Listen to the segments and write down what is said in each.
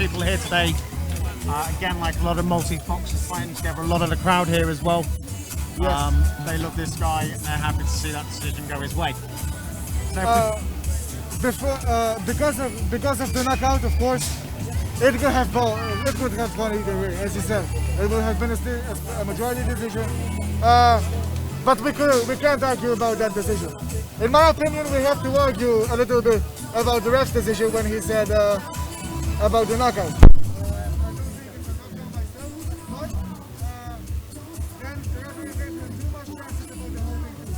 people here today. Again, like a lot of multi-boxers fighting together, a lot of the crowd here as well. Yes. They love this guy and they're happy to see that decision go his way. So because of the knockout, of course, it could have gone either way, as you said. It would have been a majority decision. But we can't argue about that decision. In my opinion, we have to argue a little bit about the ref's decision when he said about the knockout.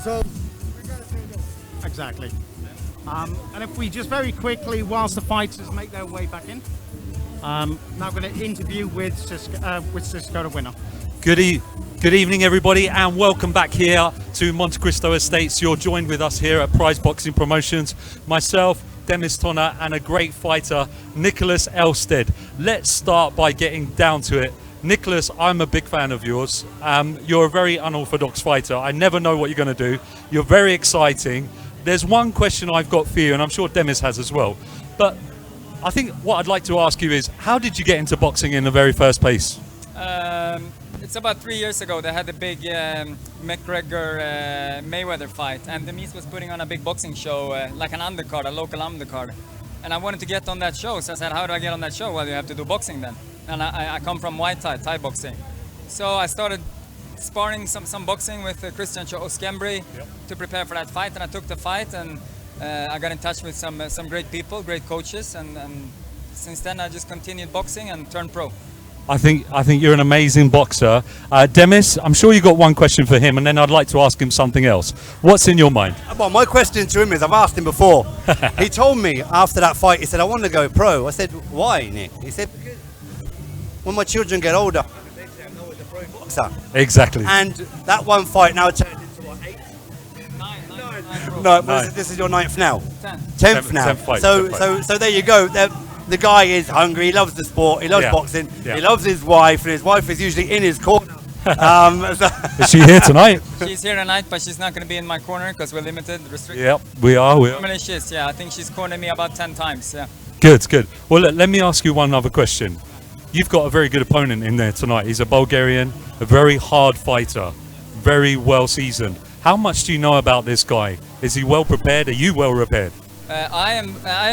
So we gotta say no. exactly. And if we just very quickly, whilst the fighters make their way back in, now going to interview with Cisco, the winner. Good evening, everybody, and welcome back here to Montekristo Estates. You're joined with us here at Prize Boxing Promotions. Myself, Demis Tonner, and a great fighter, Nicholas Elstead. Let's start by getting down to it. Nicholas, I'm a big fan of yours. You're a very unorthodox fighter. I never know what you're going to do. You're very exciting. There's one question I've got for you, and I'm sure Demis has as well. But I think what I'd like to ask you is, how did you get into boxing in the very first place? It's about 3 years ago. They had a big McGregor-Mayweather fight, and Demis was putting on a big boxing show, like an undercard, a local undercard. And I wanted to get on that show, so I said, how do I get on that show? Well, you have to do boxing then. And I come from Thai boxing. So I started sparring some boxing with Christian Oskembry to prepare for that fight, and I took the fight, and I got in touch with some great people, great coaches, and since then I just continued boxing and turned pro. I think you're an amazing boxer. Demis, I'm sure you got one question for him, and then I'd like to ask him something else. What's in your mind? Well, my question to him is, I've asked him before. He told me after that fight, he said, I want to go pro. I said, why, Nick? He said, because when my children get older, they say I know as a pro boxer. Exactly. And that one fight now turned into what, 8? No, this is your 9th now. 10th now. 10th fight, So there you go. The guy is hungry. He loves the sport. He loves boxing. Yeah. He loves his wife, and his wife is usually in his corner. Is she here tonight? She's here tonight, but she's not going to be in my corner because we're limited, restricted. Yep, we are. Normally she is, yeah. I think she's cornered me about 10 times, yeah. Good. Well, let me ask you one other question. You've got a very good opponent in there tonight. He's a Bulgarian, a very hard fighter, very well seasoned. How much do you know about this guy? Is he well prepared? Are you well prepared? I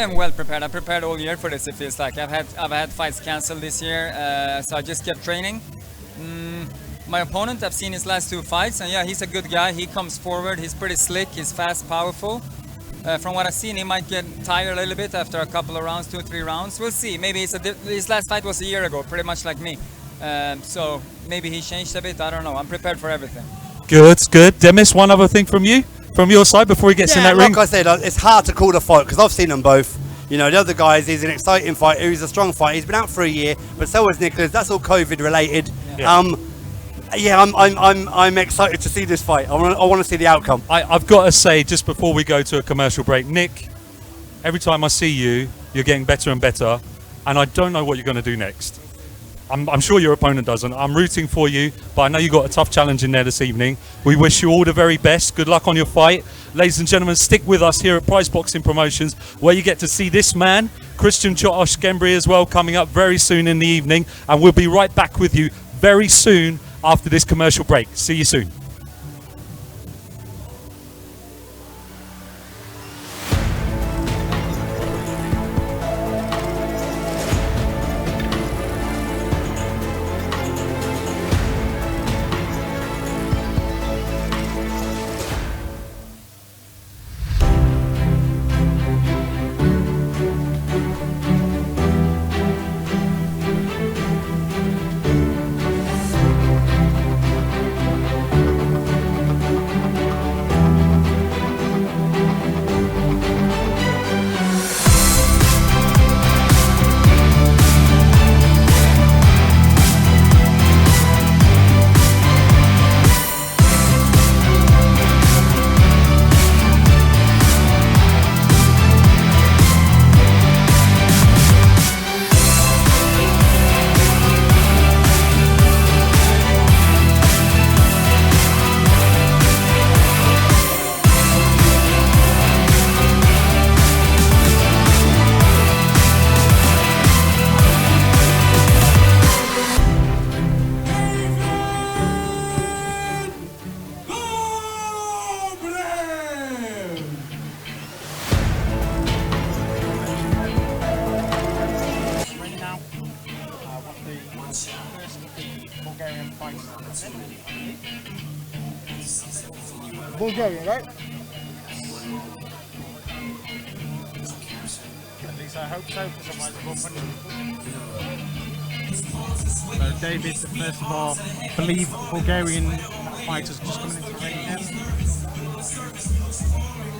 am well prepared. I prepared all year for this. It feels like I've had fights cancelled this year, so I just kept training. My opponent, I've seen his last 2 fights, and yeah, he's a good guy. He comes forward. He's pretty slick. He's fast, powerful. From what I've seen, he might get tired a little bit after a couple of rounds, 2 or 3 rounds. We'll see. Maybe his last fight was a year ago, pretty much like me. So maybe he changed a bit. I don't know. I'm prepared for everything. Good. Demis, one other thing from you? From your side before he gets in that ring? Like I said, it's hard to call the fight because I've seen them both. You know, the other guys, he's an exciting fighter, he's a strong fighter. He's been out for a year, but so is Nicholas. That's all COVID related. Yeah. I'm excited to see this fight. I want to see the outcome. I've got to say, just before we go to a commercial break, Nick, every time I see you, you're getting better and better, and I don't know what you're going to do next. I'm sure your opponent doesn't. I'm rooting for you, but I know you've got a tough challenge in there this evening. We wish you all the very best. Good luck on your fight. Ladies and gentlemen, stick with us here at Prize Boxing Promotions, where you get to see this man, Christian Oskembry, as well, coming up very soon in the evening. And we'll be right back with you very soon after this commercial break. See you soon. Bulgarian, right? At least I hope so, because otherwise it won't punch. So David, first of all, believe Bulgarian fighters just coming into the ring now.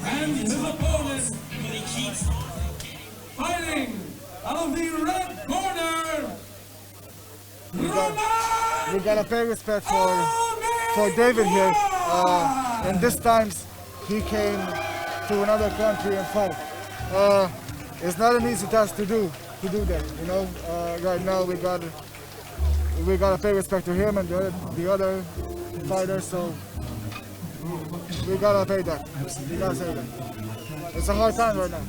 And his opponent, fighting out of the red corner, We gotta pay respect for David here. And this times he came to another country and fight. It's not an easy task to do that. You know, right now we gotta pay respect to him and the other fighters. So we gotta pay that. We gotta say that. It's a hard time right now.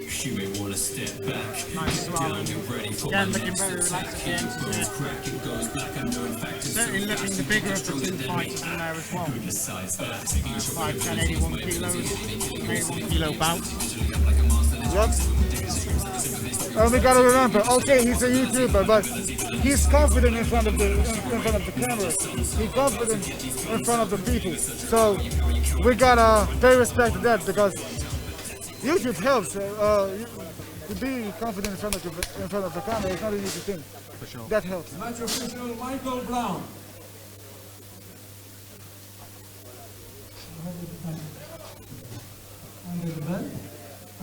She may want to step back. Nice Down, get ready for Again, my looking next very attack. relaxed again. Goes crack, it goes black, I know in fact it's Certainly looking the bigger of the two fighters in there as well. besides that, taking your 5'10", 81 kilos, 81 kilo bout. Yep. And we gotta remember, okay, he's a YouTuber, but he's confident in front of the camera. He's confident in front of the people. So we gotta pay respect to that because YouTube helps. To be confident in front of the camera is not an easy thing. For sure. That helps. match official Michael Brown. Under the belt,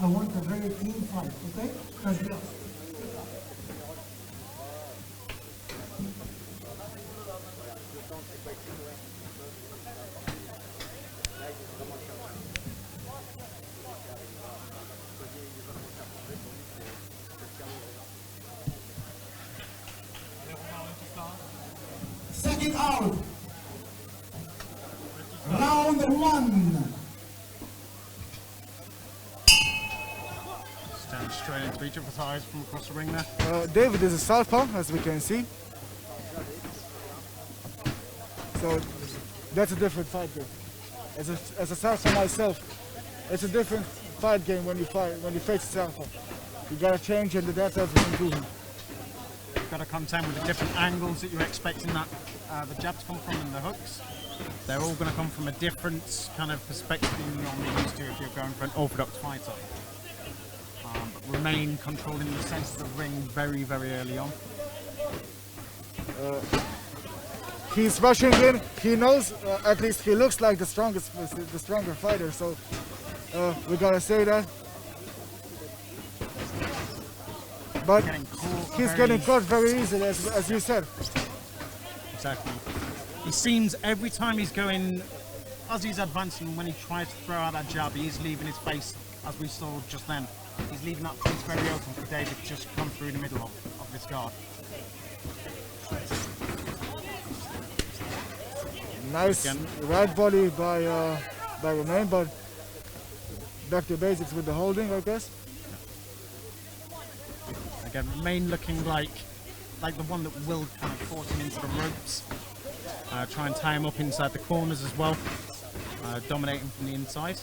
I want a very clean fight, okay? Gracias. Second out. Round one. Stand straight into each other's eyes from across the ring there. David is a southpaw, as we can see. So that's a different fight game. As a southpaw myself, it's a different fight game when you face a southpaw. You gotta change and that's everything to him. You've got to contend with the different angles that you're expecting that the jab to come from and the hooks. They're all going to come from a different kind of perspective than you're normally used to if you're going for an orthodox fighter. But remain controlling the sense of the ring very, very early on. He's rushing in. He knows, at least he looks like the stronger fighter. So we gotta say that. But he's getting caught very easily, as you said. Exactly. He seems every time he's going, as he's advancing, when he tries to throw out that jab, he's leaving his face, as we saw just then. He's leaving that face very open for David to just come through the middle of this guard. Nice right body by Romain, but back to basics with the holding, I guess. Again, Romain looking like the one that will kind of force him into the ropes. Try and tie him up inside the corners as well, dominating from the inside.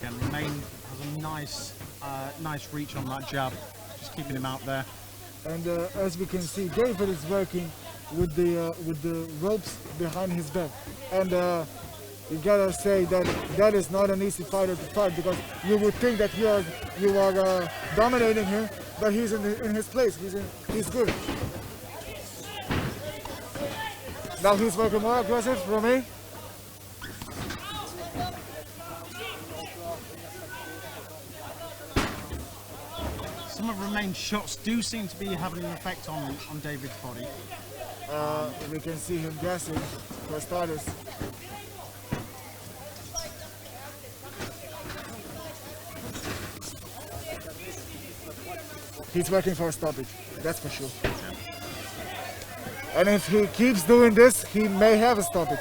Again, Romain has a nice reach on that jab, just keeping him out there. And as we can see, David is working with the ropes behind his back, and you gotta say that is not an easy fighter to fight, because you would think that you are dominating him, but he's in his place. He's good. Now he's working more aggressive, Romain. Some of Romain's shots do seem to be having an effect on David's body. We can see him gassing for starters. He's working for a stoppage, that's for sure. And if he keeps doing this, he may have a stoppage.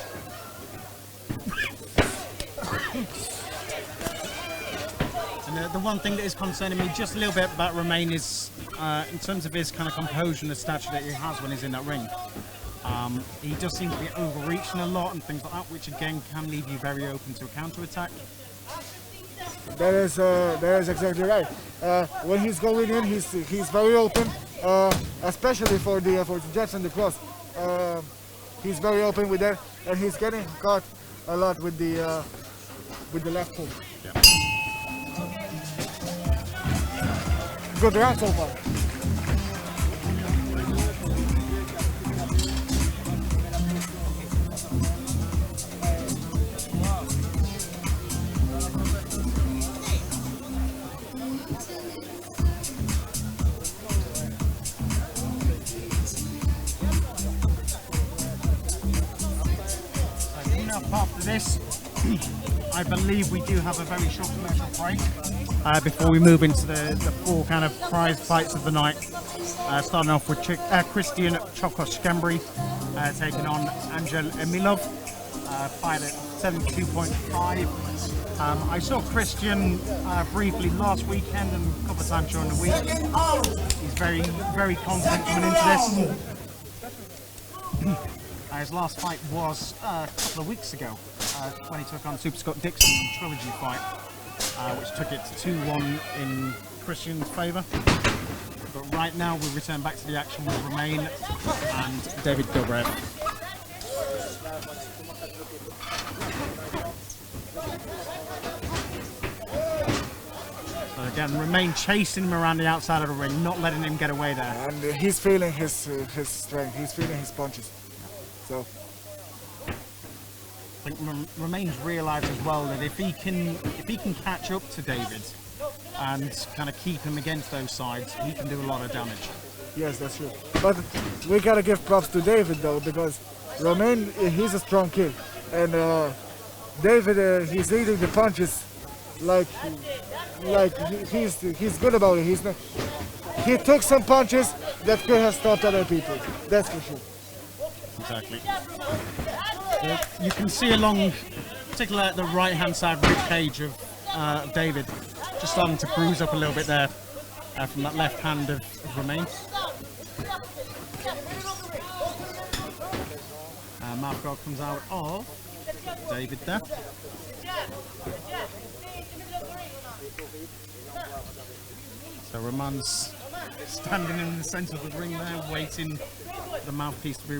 And the one thing that is concerning me just a little bit about Romain is, in terms of his kind of composure and the stature that he has when he's in that ring. He does seem to be overreaching a lot and things like that, which again can leave you very open to a counter-attack. That is exactly right. When he's going in, he's very open, especially for the jabs and the cross. He's very open with that, and he's getting caught a lot with the left hook. Yeah. Good round so far. After this, I believe we do have a very short commercial break before we move into the four kind of prize fights of the night. Starting off with Christian Chokos-Skembri taking on Angel Emilov, fight at 72.5. I saw Christian briefly last weekend and a couple of times during the week. He's very, very confident coming into this. His last fight was a couple of weeks ago when he took on Super Scott Dixon in the trilogy fight, which took it to 2-1 in Christian's favour. But right now we return back to the action with Romain and David Dobrev. So again, Romain chasing him around the outside of the ring, not letting him get away there. And he's feeling his strength. He's feeling his punches. So I think Romain's realised as well that if he can catch up to David and kind of keep him against those sides, he can do a lot of damage. yes, that's true. But we gotta give props to David though, because Romain, he's a strong kid, and David, he's eating the punches like he's good about it. He took some punches that could have stopped other people. That's for sure. Exactly. You can see along, particularly at the right-hand side rib cage of David, just starting to bruise up a little bit there from that left hand of Romain. Mouth guard comes out of David there. So Romain's standing in the centre of the ring there, waiting for the mouthpiece to be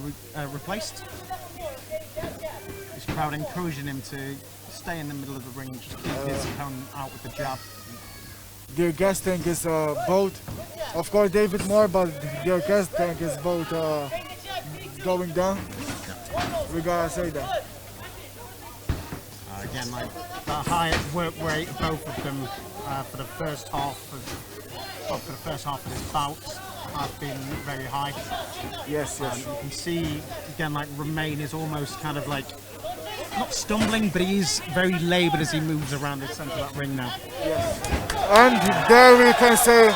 replaced. This crowd encouraging him to stay in the middle of the ring, just keep his opponent out with the jab. Their gas tank is both, of course David more, but their gas tank is both going down. We gotta say that. Again, like the high work rate of both of them for the first half of this bout has been very high. Yes, yes. You can see again, like Romain is almost kind of like not stumbling, but he is very laboured as he moves around the centre of that ring now. Yes. And there we can say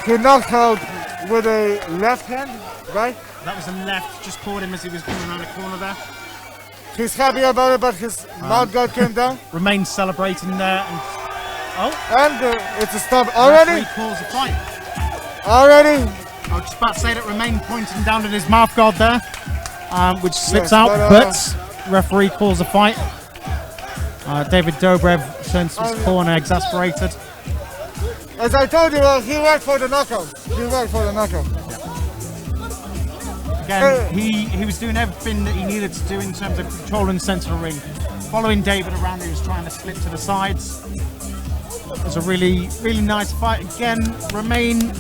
he knocked out with a left hand, right? That was a left, just caught him as he was coming around the corner there. He's happy about it, but his mouth guard came down. Romain celebrating there, and It's a stop already. Referee calls the fight. Already. I was just about to say that Romain pointing down at his mouth guard there, which slips Yes, out, but, but referee calls a fight. David Dobrev turns to his corner, exasperated. As I told you, he went for the knockout. He went for the knockout. Again, he was doing everything that he needed to do in terms of controlling the centre of the ring. Following David around, he was trying to slip to the sides. It was a really, really nice fight. Again, Romain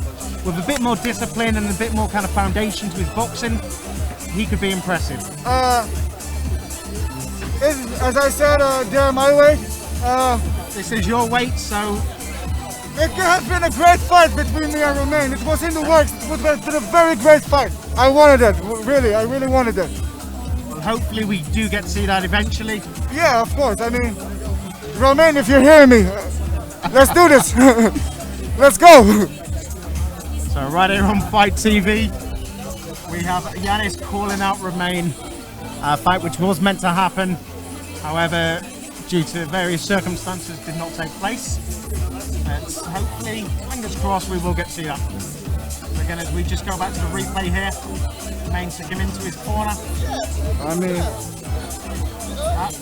with a bit more discipline and a bit more kind of foundation to his boxing, he could be impressive. As I said, they're my weight. This is your weight, so It could have been a great fight between me and Romain. It was in the works. It would have been a very great fight. I wanted it, really. I really wanted it. well, hopefully we do get to see that eventually. Yeah, of course. I mean, Romain, if you're hearing me, let's do this. Let's go. So right here on Fight TV, we have Yanis calling out Romain, a fight which was meant to happen, however, due to various circumstances, did not take place. Hopefully, fingers crossed, we will get to see that. So again, as we just go back to the replay here, Romain took him into his corner. I mean,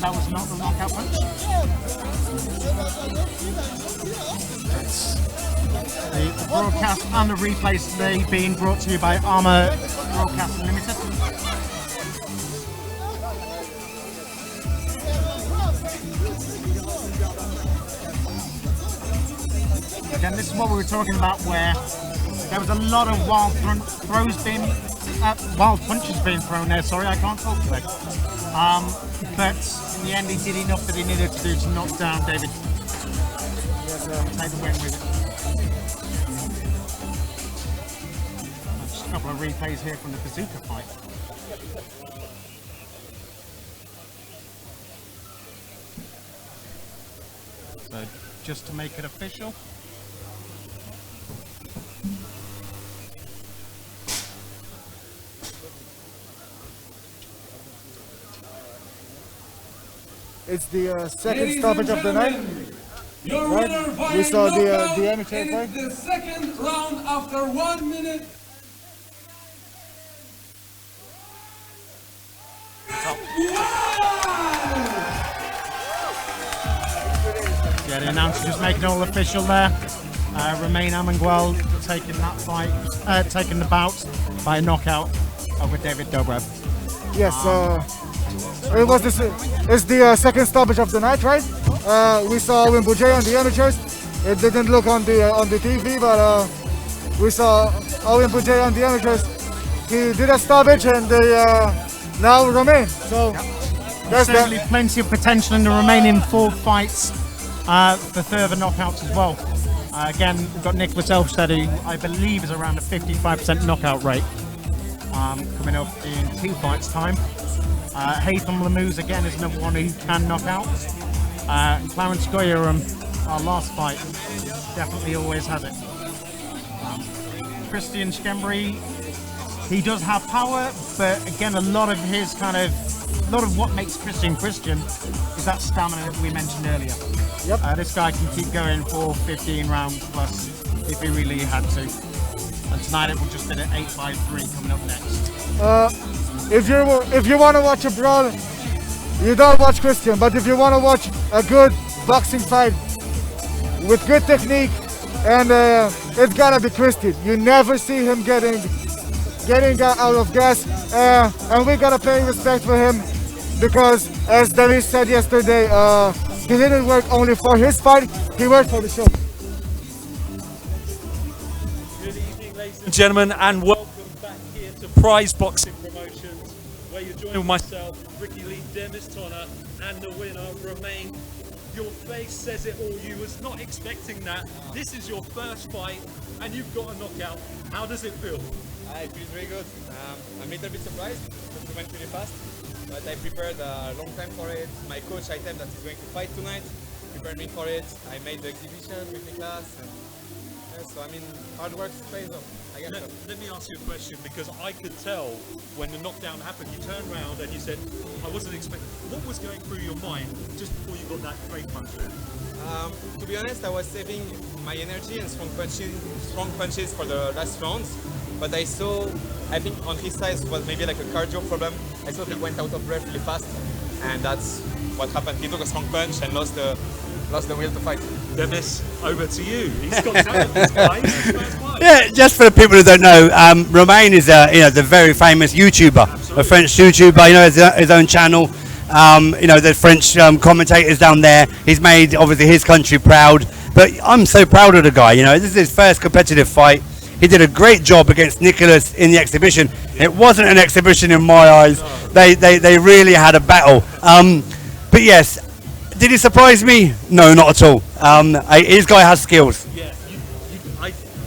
That was not the knockout punch. The broadcast and the replays today being brought to you by Armour Broadcast Limited. Again, this is what we were talking about, where there was a lot of wild punches being thrown there. Sorry, I can't talk today. But in the end, he did enough that he needed to do to knock down David. Take the win with it. Just a couple of replays here from the bazooka fight. So just to make it official. It's the second stoppage of the night. Your Right. winner by We saw knockout the amateur in fight. the second round after 1 minute. Yeah, the announcer just making it all official there. Romain Amanguel taking that fight, taking the bout by a knockout over David Dobrev. Yes, it's the second stoppage of the night, right? We saw Owen Bouget on the amateurs. It didn't look on the TV, but we saw Owen Bouget on the amateurs. He did a stoppage, and they now Romain. So that's Certainly plenty of potential in the remaining 4 fights for further knockouts as well. Again, we've got Nicholas Elfstead, who I believe is around a 55% knockout rate, coming up in 2 fights' time. Haytham Lamuz again is another one who can knock out. Clarence Goyer, our last fight, definitely always has it. Christian Schembri, he does have power, but again, a lot of what makes Christian is that stamina that we mentioned earlier. Yep. This guy can keep going for 15 rounds plus if he really had to. And tonight it will just be an 8-5-3 coming up next. If you want to watch a brawl, you don't watch Christian. But if you want to watch a good boxing fight with good technique, and it's gotta be Christian. You never see him getting out of gas, and we gotta pay respect for him because, as Denis said yesterday, he didn't work only for his fight; he worked for the show. Good evening, ladies and gentlemen, and welcome back here to Prize Boxing Promotions, where you're joined with myself, Ricky Lee, Demis Tonner, and the winner, Romain. Your face says it all. You was not expecting that. This is your first fight, and you've got a knockout. How does it feel? It feels very good. I'm a little bit surprised because it went really fast, but I prepared a long time for it. My coach, Item, that is going to fight tonight, prepared me for it. I made the exhibition with the class, and so I mean, hard work pays off. I guess. Let me ask you a question, because I could tell when the knockdown happened. You turned around and you said, "I wasn't expecting." What was going through your mind just before you got that great punch in? To be honest, I was saving my energy and strong punches for the last rounds. But I saw, I think on his side it was maybe like a cardio problem. I saw he went out of breath really fast, and that's what happened. He took a strong punch and lost the will to fight. Demis, over to you. He's got talent, this guy. He's his first fight. Yeah, just for the people who don't know, Romain is the very famous YouTuber, a French YouTuber. Has his own channel. The French commentators down there. He's made obviously his country proud. But I'm so proud of the guy. This is his first competitive fight. He did a great job against Nicholas in the exhibition. It wasn't an exhibition in my eyes. They really had a battle. But yes, did he surprise me? No, not at all. His guy has skills. Yeah,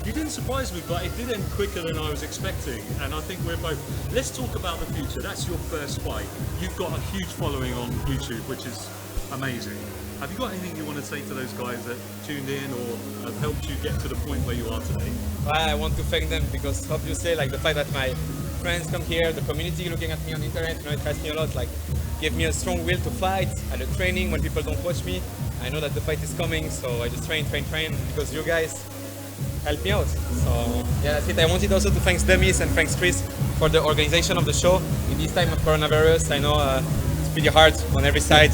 you didn't surprise me, but it did end quicker than I was expecting. And I think we're both. Let's talk about the future. That's your first fight. You've got a huge following on YouTube, which is amazing. Have you got anything you want to say to those guys that tuned in or have helped you get to the point where you are today? I want to thank them because obviously, like the fact that my friends come here, the community looking at me on the internet, it helps me a lot. Like, give me a strong will to fight. At the training, when people don't watch me, I know that the fight is coming, so I just train because you guys help me out. So yeah, that's it. I wanted also to thank Demis and thanks Chris for the organization of the show. In this time of coronavirus, I know it's pretty hard on every side.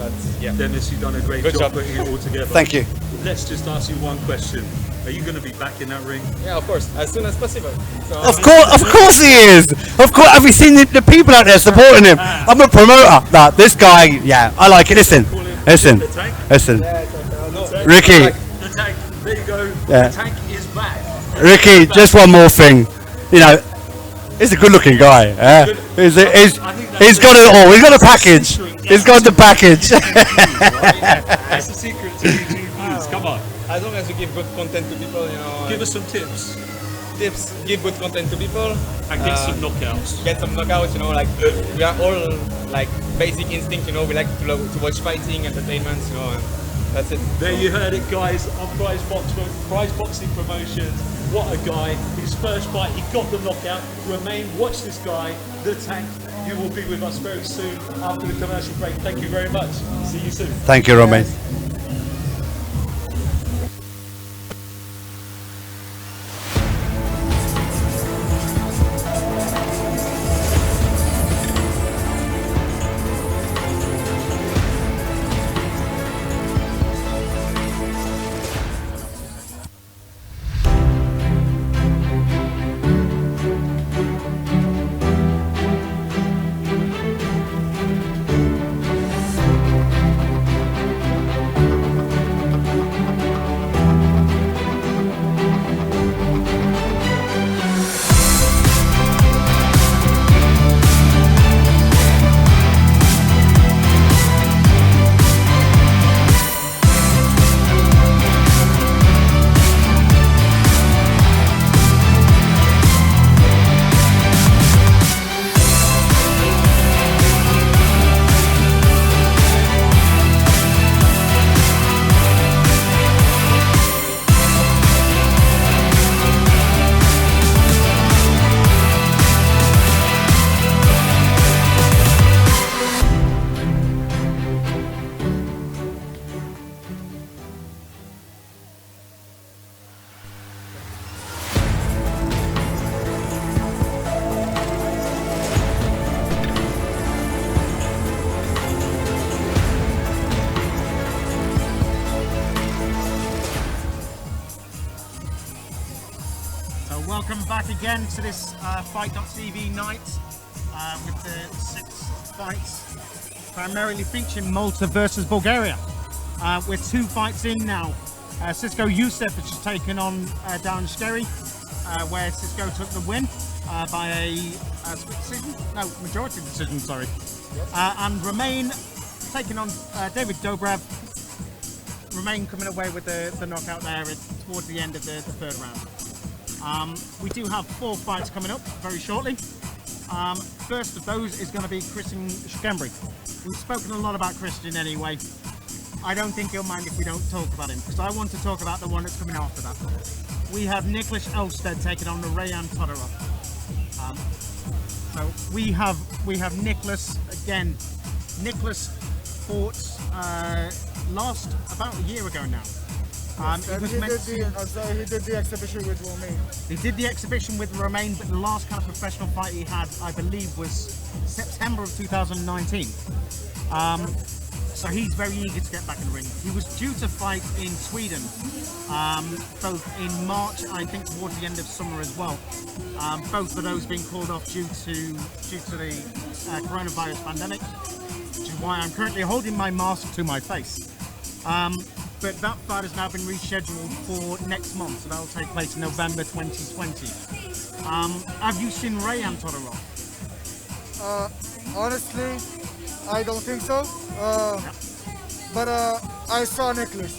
But yeah. Dennis, you've done a great Good job job. putting it all together. Thank you. Let's just ask you one question. Are you going to be back in that ring? Yeah, of course, as soon as possible. So, Of course he is. Of course, have you seen the people out there supporting him? I'm a promoter. Nah, this guy, yeah, I like it. Listen, listen, The tank? listen. no, Ricky, The tank. There you go. Yeah. The tank is back. Ricky, just one more thing. You know, he's a good-looking guy. He's got it all. He's got a package. He's got the package. That's the secret to YouTube views. Come on. as long as you give good content to people, you know. Give us some tips. Tips: give good content to people And get some knockouts. Get some knockouts, you know. Like we are all like basic instinct, you know. We like to watch fighting, entertainments, you know. And that's it. There you heard it, guys, on Prize Boxing Promotions. What a guy. His first fight, he got the knockout. Remain, watch this guy, the tank. You will be with us very soon after the commercial break. Thank you very much. See you soon. Thank you, Romain. Welcome back again to this Fight.tv night with the 6 fights, primarily featuring Malta versus Bulgaria. We're 2 fights in now. Cisco Youssef has just taken on Darren Skerry, where Cisco took the win by a split decision, no, majority decision, sorry. And Romain taking on David Dobrev. Romain coming away with the knockout there towards the end of the third round. We do have 4 fights coming up very shortly. First of those is going to be Christian Schembri. We've spoken a lot about Christian anyway. I don't think he'll mind if we don't talk about him, because I want to talk about the one that's coming after that. We have Nicholas Elstead taking on Rayan Todorov. So we have Nicholas again. Nicholas fought last about a year ago now. He did the exhibition with Romain. He did the exhibition with Romain, but the last kind of professional fight he had, I believe, was September of 2019. So he's very eager to get back in the ring. He was due to fight in Sweden, both in March, I think towards the end of summer as well. Both of those being called off due to the coronavirus pandemic, which is why I'm currently holding my mask to my face. But that fight has now been rescheduled for next month, so that will take place in November 2020. Have you seen Rayan Todorov? Honestly, I don't think so. But I saw Nicholas.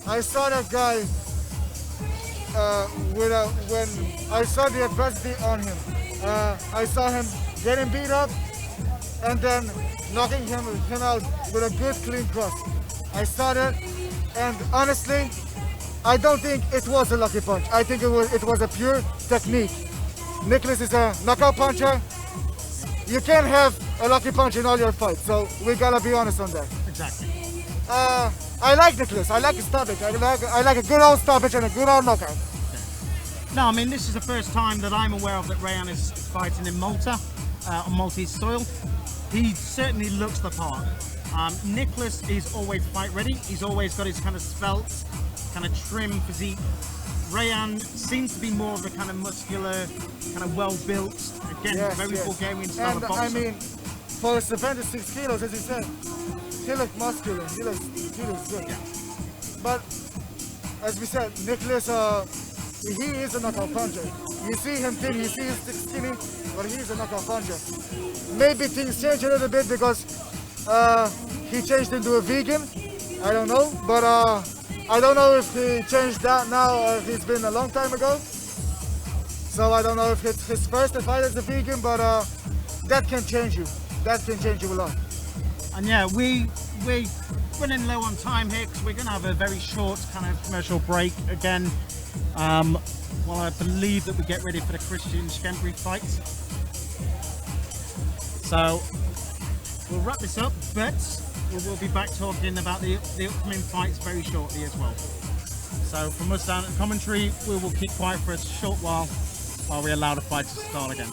I saw that guy when I saw the adversity on him. I saw him getting beat up and then knocking him out with a good clean cross. I saw that. And honestly, I don't think it was a lucky punch. I think it was a pure technique. Nicholas is a knockout puncher. You can't have a lucky punch in all your fights, so we gotta be honest on that. Exactly. I like Nicholas. I like his stoppage. I like a good old stoppage and a good old knockout. No, I mean, this is the first time that I'm aware of that Rayan is fighting in Malta, on Maltese soil. He certainly looks the part. Nicholas is always fight ready. He's always got his kind of svelte, kind of trim physique. Rayan seems to be more of a kind of muscular, kind of well built, again, very Bulgarian style And of boxer. I mean, for 76 kilos, as you said, he looks muscular. He looks good. Yeah. But as we said, Nicholas, he is a knockout puncher. You see him thin, you see he's skinny, but he's a knockout puncher. Maybe things change a little bit because he changed into a vegan. I don't know, but I don't know if he changed that now or if it's been a long time ago. So I don't know if it's his first fight as a vegan, but that can change you. That can change you a lot. And yeah, we're running low on time here because we're going to have a very short kind of commercial break again. While I believe that we get ready for the Christian Schembri fight. So we'll wrap this up, but we will be back talking about the upcoming fights very shortly as well. So from us down at the commentary, we will keep quiet for a short while we allow the fight to start again.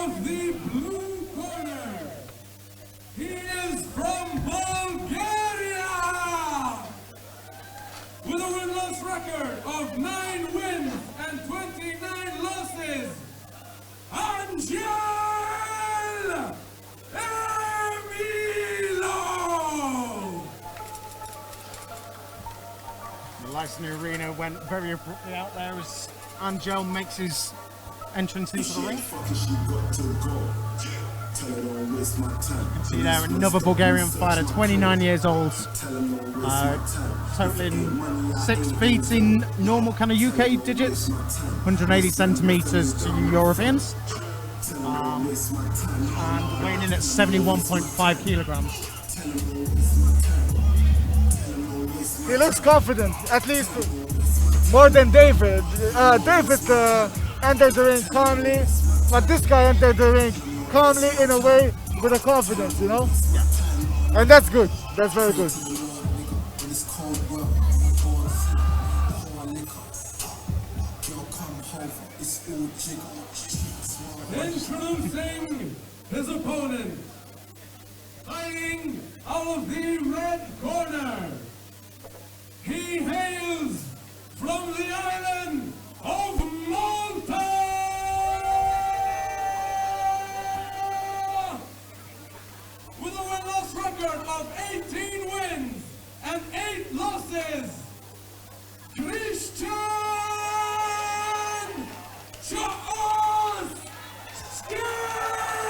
of the blue corner, he is from Bulgaria with a win-loss record of 9 wins and 29 losses. Angel Emilo! The lights in the arena went very abruptly out there as Angel makes his entrance into the ring. You can see there another Bulgarian fighter, 29 years old, totaling 6 feet in normal kind of UK digits, 180 centimeters to Europeans, and weighing in at 71.5 kilograms. He looks confident, at least more than David. David entered the ring calmly, but this guy entered the ring calmly in a way with a confidence, you know? Yeah. And that's good. That's very good. Introducing his opponent, fighting out of the red corner. He hails from the island of Malta. With a win-loss record of 18 wins and 8 losses, Christian Chaos Scambri!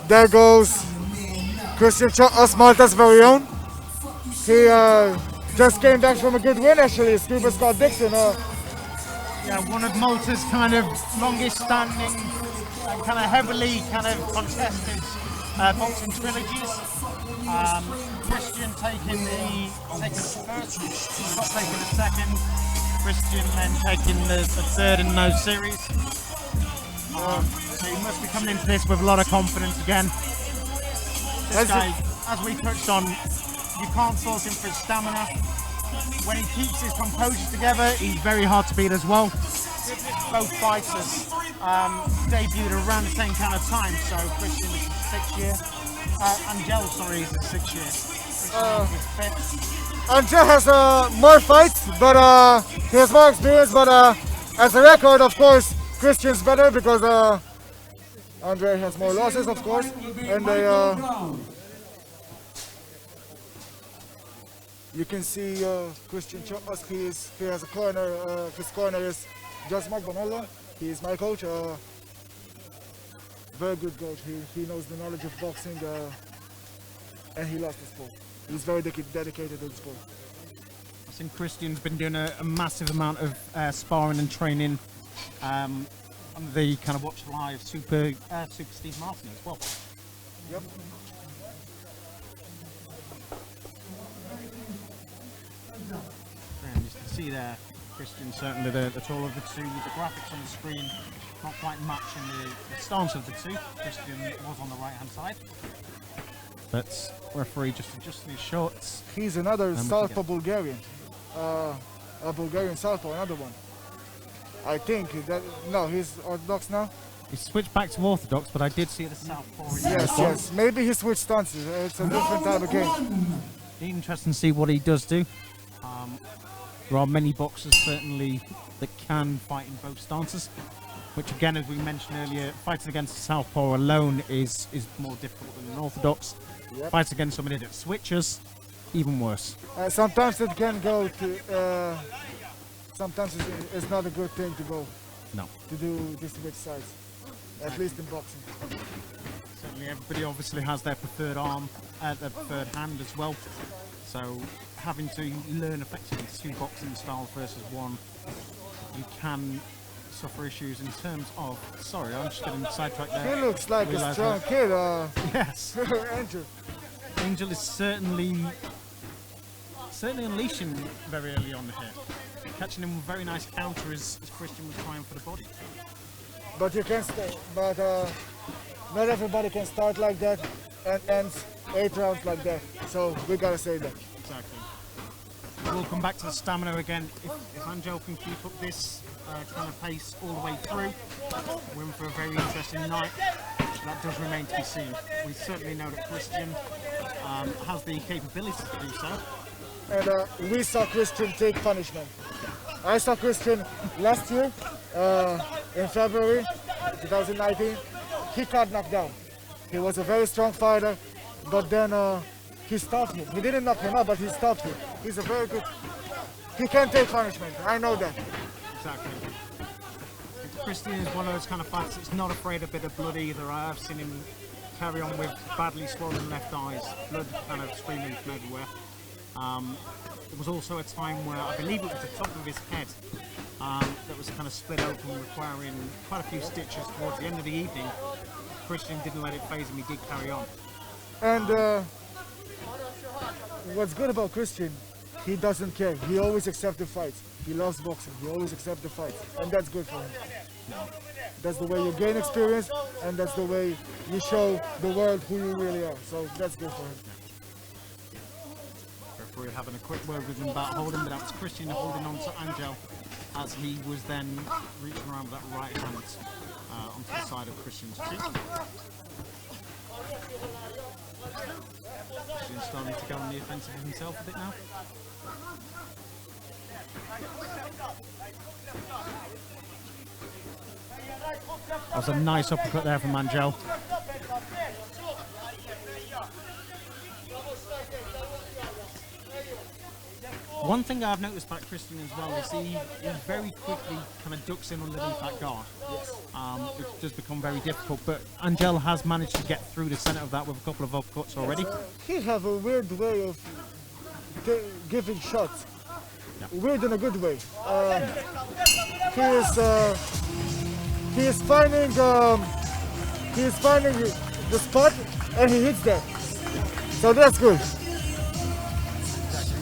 There goes Christian Chaos, Malta's very own. He just came back from a good win actually, Scuba Scott Dixon. Yeah, one of Malta's kind of longest standing and kind of heavily kind of contested boxing trilogies. Christian taking the first, Scott taking the second, Christian then taking the third in those series. So he must be coming into this with a lot of confidence again. This guy, as we touched on, you can't fault him for his stamina. When he keeps his composure together, he's very hard to beat as well. Both fighters debuted around the same kind of time, so Christian is his 6th year. Angel, sorry, is his 6th year. Christian is his 5th. Angel has more fights, but he has more experience, but as a record, of course, Christian's better because Andre has more losses, of course, and you can see Christian Chaos. He has a corner. His corner is just Mark Bonello. He is my coach. Very good coach. He knows the knowledge of boxing, and he loves the sport. He's very dedicated to the sport. I think Christian's been doing a massive amount of sparring and training on the kind of Watch Live Super Steve Martin as well. Yep. And you can see there, Christian certainly the taller of the two. The graphics on the screen not quite matching the stance of the two. Christian was on the right hand side, but referee just adjusting his shorts. He's another southpaw Bulgarian. A Bulgarian southpaw, another one. I think that no, he's Orthodox now. He switched back to Orthodox, but I did see the southpaw. Yes. Maybe he switched stances. It's a different type of game. Interesting to see what he does do. There are many boxers certainly that can fight in both stances, which again, as we mentioned earlier, fighting against the southpaw alone is more difficult than an Orthodox. Yep. Fighting against somebody that switches, even worse. Sometimes it can go to. Sometimes it's not a good thing to go. No. To do this switch sides, at least in boxing. Certainly, everybody obviously has their preferred arm, their preferred hand as well. So having to learn effectively 2 boxing styles versus 1, you can suffer issues in terms of. Sorry, I'm just getting sidetracked there. He looks like a strong kid. Yes. Angel. Angel is certainly unleashing very early on here. Catching him with a very nice counter as Christian was trying for the body. but you can but not everybody can start like that and end 8 rounds like that. So we gotta say that. Exactly. We'll come back to the stamina again. If Angel can keep up this kind of pace all the way through, we're in for a very interesting night. That does remain to be seen. We certainly know that Christian has the capability to do so. And we saw Christian take punishment. I saw Christian last year in February 2019. He got knocked down. He was a very strong fighter, but then he stopped him. He didn't knock him out, but he stopped him. He's a very good... He can take punishment. I know that. Exactly. Christian is one of those kind of fighters that's not afraid of a bit of blood either. I have seen him carry on with badly swollen left eyes, blood kind of streaming from everywhere. There was also a time where I believe it was the top of his head that was kind of split open, requiring quite a few stitches towards the end of the evening. Christian didn't let it faze him, he did carry on. And what's good about Christian, he doesn't care. He always accepts the fights. He loves boxing. He always accepts the fights. And that's good for him. That's the way you gain experience, and that's the way you show the world who you really are. So that's good for him. Referee having a quick word with him about holding, but that was Christian holding on to Angel as he was then reaching around with that right hand onto the side of Christian's cheek. Christian's starting to go on the offensive himself a bit now. That was a nice uppercut there from Angel. One thing I've noticed about Christian as well is he very quickly kind of ducks in underneath that guard. Which does become very difficult, but Angel has managed to get through the centre of that with a couple of uppercuts already. He have a weird way of giving shots. Yeah. Weird in a good way. He is finding the spot and he hits that. So that's good.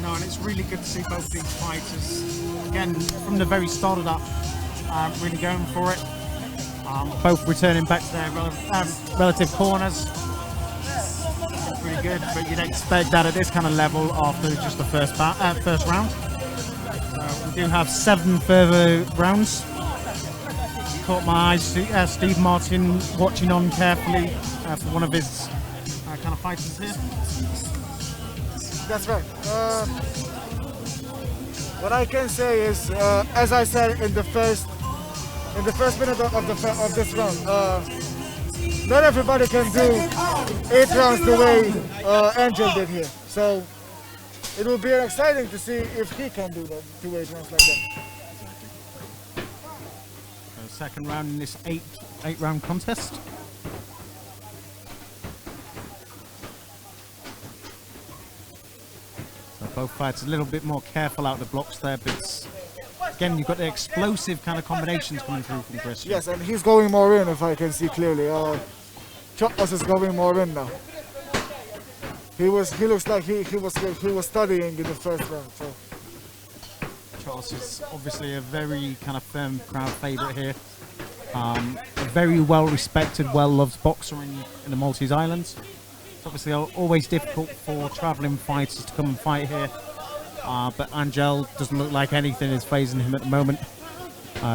No, and it's really good to see both these fighters, again, from the very start of that, really going for it. Both returning back to their relative corners. It's pretty good, but you'd expect that at this kind of level after just the first round. So we do have 7 further rounds. Caught my eyes, Steve Martin watching on carefully for one of his kind of fighters here. That's right. What I can say is, as I said in the first minute of this round, not everybody can do 8 rounds the way Angel did here. So it will be exciting to see if he can do 8 rounds like that. Second round in this 8 round contest. So both fighters a little bit more careful out the blocks there, but again you've got the explosive kind of combinations coming through from Christian. Yes, and he's going more in, if I can see clearly. Charles is going more in now. He looks like he was studying in the first round. So. Charles is obviously a very kind of firm crowd favourite here. A very well respected, well loved boxer in the Maltese Islands. It's obviously always difficult for travelling fighters to come and fight here. But Angel doesn't look like anything is phasing him at the moment.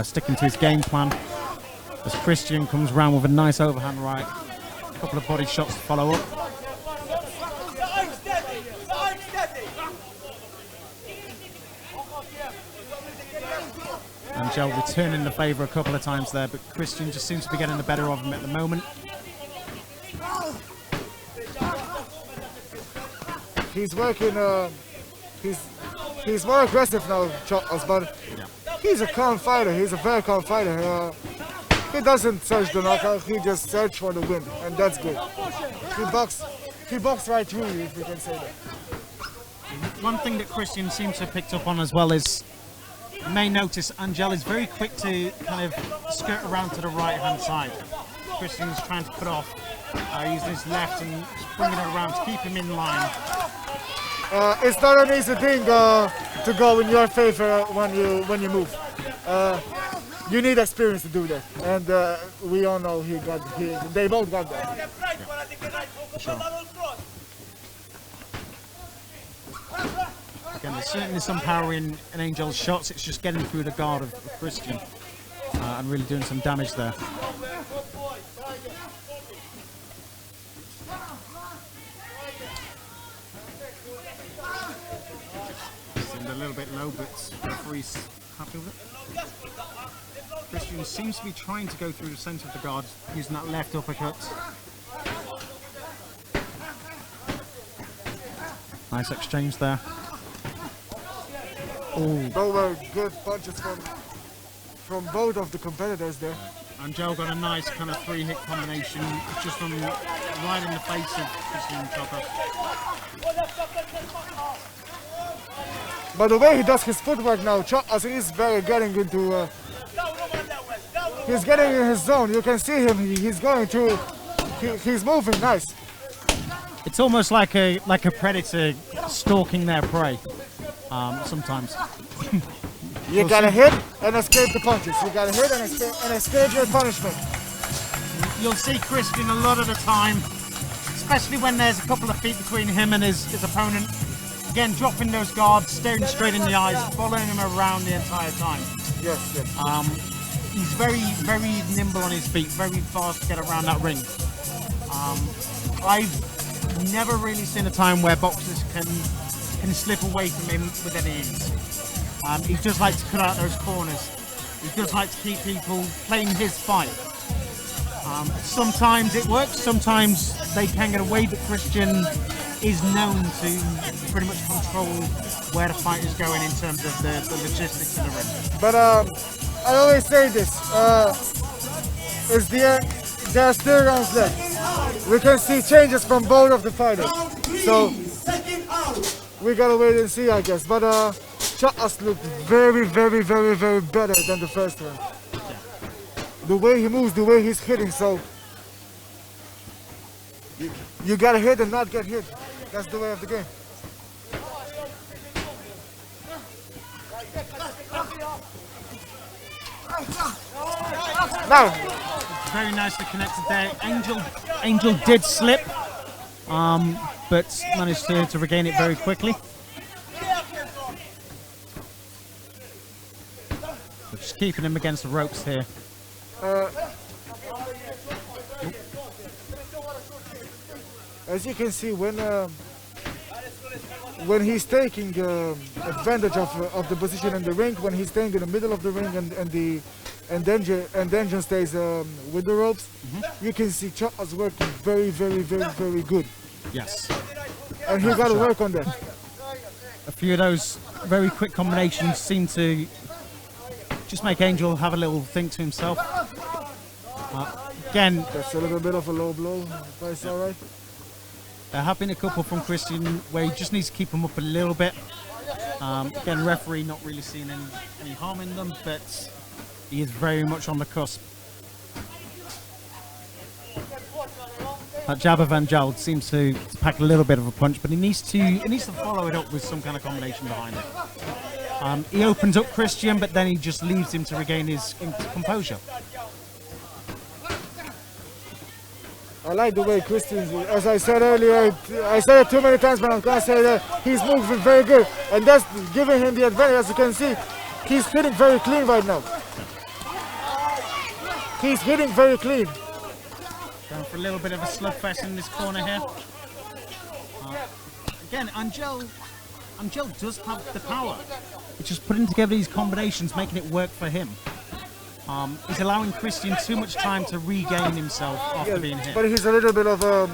Sticking to his game plan. As Christian comes round with a nice overhand right. A couple of body shots to follow up. Angel returning the favour a couple of times there, but Christian just seems to be getting the better of him at the moment. He's working, he's more aggressive now, Charles, but he's a calm fighter. He's a very calm fighter. He doesn't search the knockout, he just searches for the win, and that's good. He boxed right through you, if you can say that. One thing that Christian seems to have picked up on as well is, you may notice Angel is very quick to kind of skirt around to the right hand side. Christian's trying to cut off, using his left and bringing it around to keep him in line. It's not an easy thing to go in your favor when you move. you need experience to do that, and we all know they both got that. Sure. Again, there's certainly some power in Angel's shots. It's just getting through the guard of Christian and really doing some damage there. Seemed a little bit low, but referee's happy with it. Christian seems to be trying to go through the centre of the guard using that left uppercut. Nice exchange there. Oh, Those were good punches from both of the competitors there. Angel got a nice kind of 3-hit combination just from right in the face of Christian Chopper. But the way he does his footwork now, as he's very getting into, he's getting in his zone. You can see him. He's going to, he's moving nice. It's almost like a predator stalking their prey. Sometimes. You gotta hit and escape the punches. You gotta hit and escape your punishment. You'll see Christian a lot of the time, especially when there's a couple of feet between him and his opponent. Again, dropping those guards, staring straight in the eyes, following him around the entire time. Yes, yes. He's very, very nimble on his feet, very fast to get around that ring. I've never really seen a time where boxers can slip away from him with any ease. He just likes to cut out those corners. He does like to keep people playing his fight. Sometimes it works, sometimes they can get away, but Christian is known to pretty much control where the fight is going in terms of the logistics of the ring. But I always say this, there are still rounds left. We can see changes from both of the fighters. So we gotta wait and see, I guess. But Chas looked very, very, very, very better than the first one. The way he moves, the way he's hitting, so you gotta hit and not get hit. That's the way of the game. Now, very nicely connected there. Angel did slip, but managed to regain it very quickly. So just keeping him against the ropes here. As you can see, when he's taking advantage of the position in the ring, when he's staying in the middle of the ring and Denjon stays with the ropes, you can see Chas working very, very, very, very good. Yes. And he got to work on that. A few of those very quick combinations seem to just make Angel have a little think to himself. Again, that's a little bit of a low blow, if I saw right. There have been a couple from Christian where he just needs to keep them up a little bit. Again, referee not really seeing any harm in them, but he is very much on the cusp. That jab of Angel seems to pack a little bit of a punch, but he needs to follow it up with some kind of combination behind it. He opens up Christian, but then he just leaves him to regain his composure. I like the way Christian, as I said earlier, I said it too many times, but I'm going to say that he's moving very good. And that's giving him the advantage. As you can see, he's hitting very clean right now. He's hitting very clean. Going for a little bit of a slugfest in this corner here. Again, Angel does have the power. It's just putting together these combinations, making it work for him. He's allowing Christian too much time to regain himself after being hit. But he's a little bit of a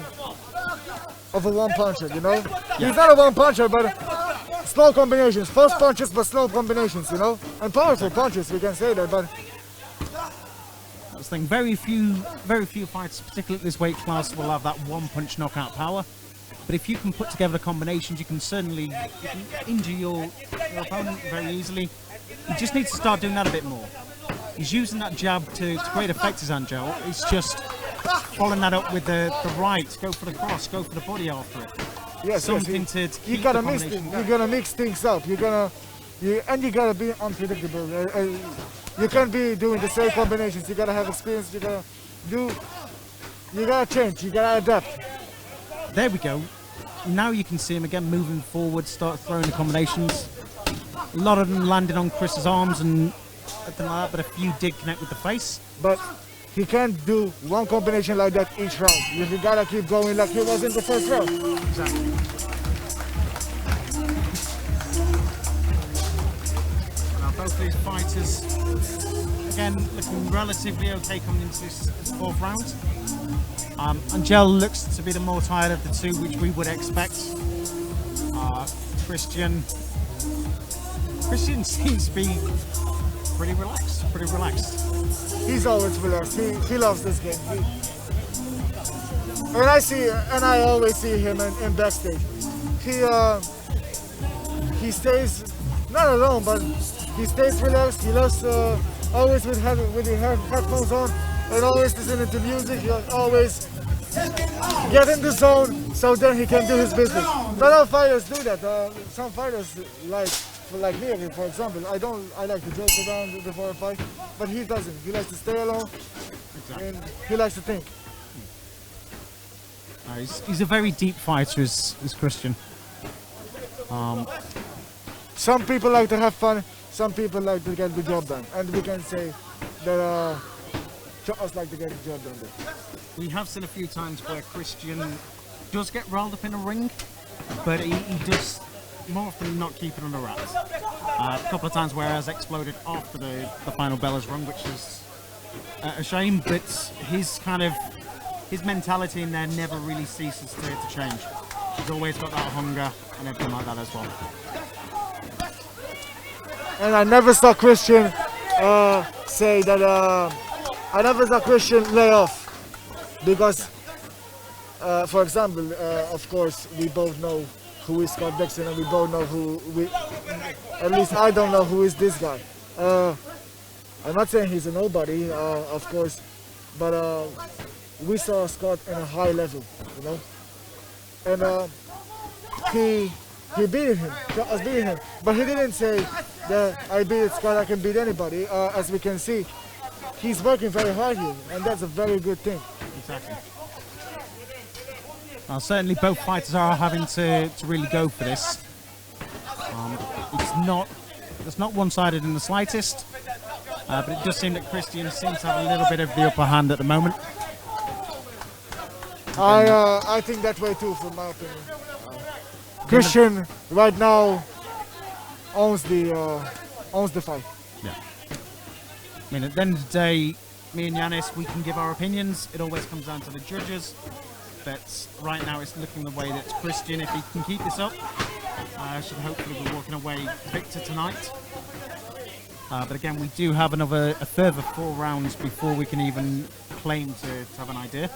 one-puncher, you know? Yeah. He's not a one-puncher, but slow combinations. Fast punches, but slow combinations, you know? And powerful punches, we can say that, but... I was thinking very few fighters, particularly at this weight class, will have that one-punch knockout power. But if you can put together combinations, you can certainly injure your opponent very easily. You just need to start doing that a bit more. He's using that jab to great effect as Angel. It's just following that up with the right. Go for the cross. Go for the body after it. Yes, something yes, to keep you gotta the mix things. You gotta mix things up. You gotta be unpredictable. you can't be doing the same combinations. You gotta have experience. You gotta change. You gotta adapt. There we go. Now you can see him again moving forward, start throwing the combinations. A lot of them landed on Chris's arms and everything like that, but a few did connect with the face. But he can't do one combination like that each round. You gotta keep going like he was in the first round. Exactly. Now both these fighters, again, looking relatively okay coming into this fourth round. Angel looks to be the more tired of the two, which we would expect. Christian seems to be pretty relaxed. He's always relaxed. He loves this game. And I always see him in backstage. He stays not alone, but he stays relaxed. He loves always with the headphones on and always listening to music. He always get in the zone so then he can do his business. Not all fighters do that. Some fighters like me, for example, I like to joke around before a fight, but he doesn't. He likes to stay alone, and he likes to think. He's a very deep fighter, is Christian. Some people like to have fun, some people like to get the job done, and we can say that us like to get the job done there. We have seen a few times where Christian does get rolled up in a ring, but he does more often than not keep it under wraps. A couple of times where it has exploded after the final bell has rung, which is a shame, but his mentality in there never really ceases to change. He's always got that hunger and everything like that as well. And I never saw Christian say that, I never saw Christian lay off. Because, for example, of course, we both know who is Scott Dixon, and we both know at least I don't know who is this guy. I'm not saying he's a nobody, of course, but we saw Scott in a high level, you know? And he beat him, Scott beat him, but he didn't say that I beat Scott, I can beat anybody. As we can see, he's working very hard here, and that's a very good thing. Exactly. Certainly both fighters are having to really go for this. It's not one-sided in the slightest, but it does seem that Christian seems to have a little bit of the upper hand at the moment. I think that way too, from my opinion. Christian right now owns the fight. Yeah. I mean, at the end of the day, me and Yanis, we can give our opinions. It always comes down to the judges. But right now it's looking the way that Christian, if he can keep this up, should hopefully be walking away victor tonight. But again, we do have a further 4 rounds before we can even claim to have an idea.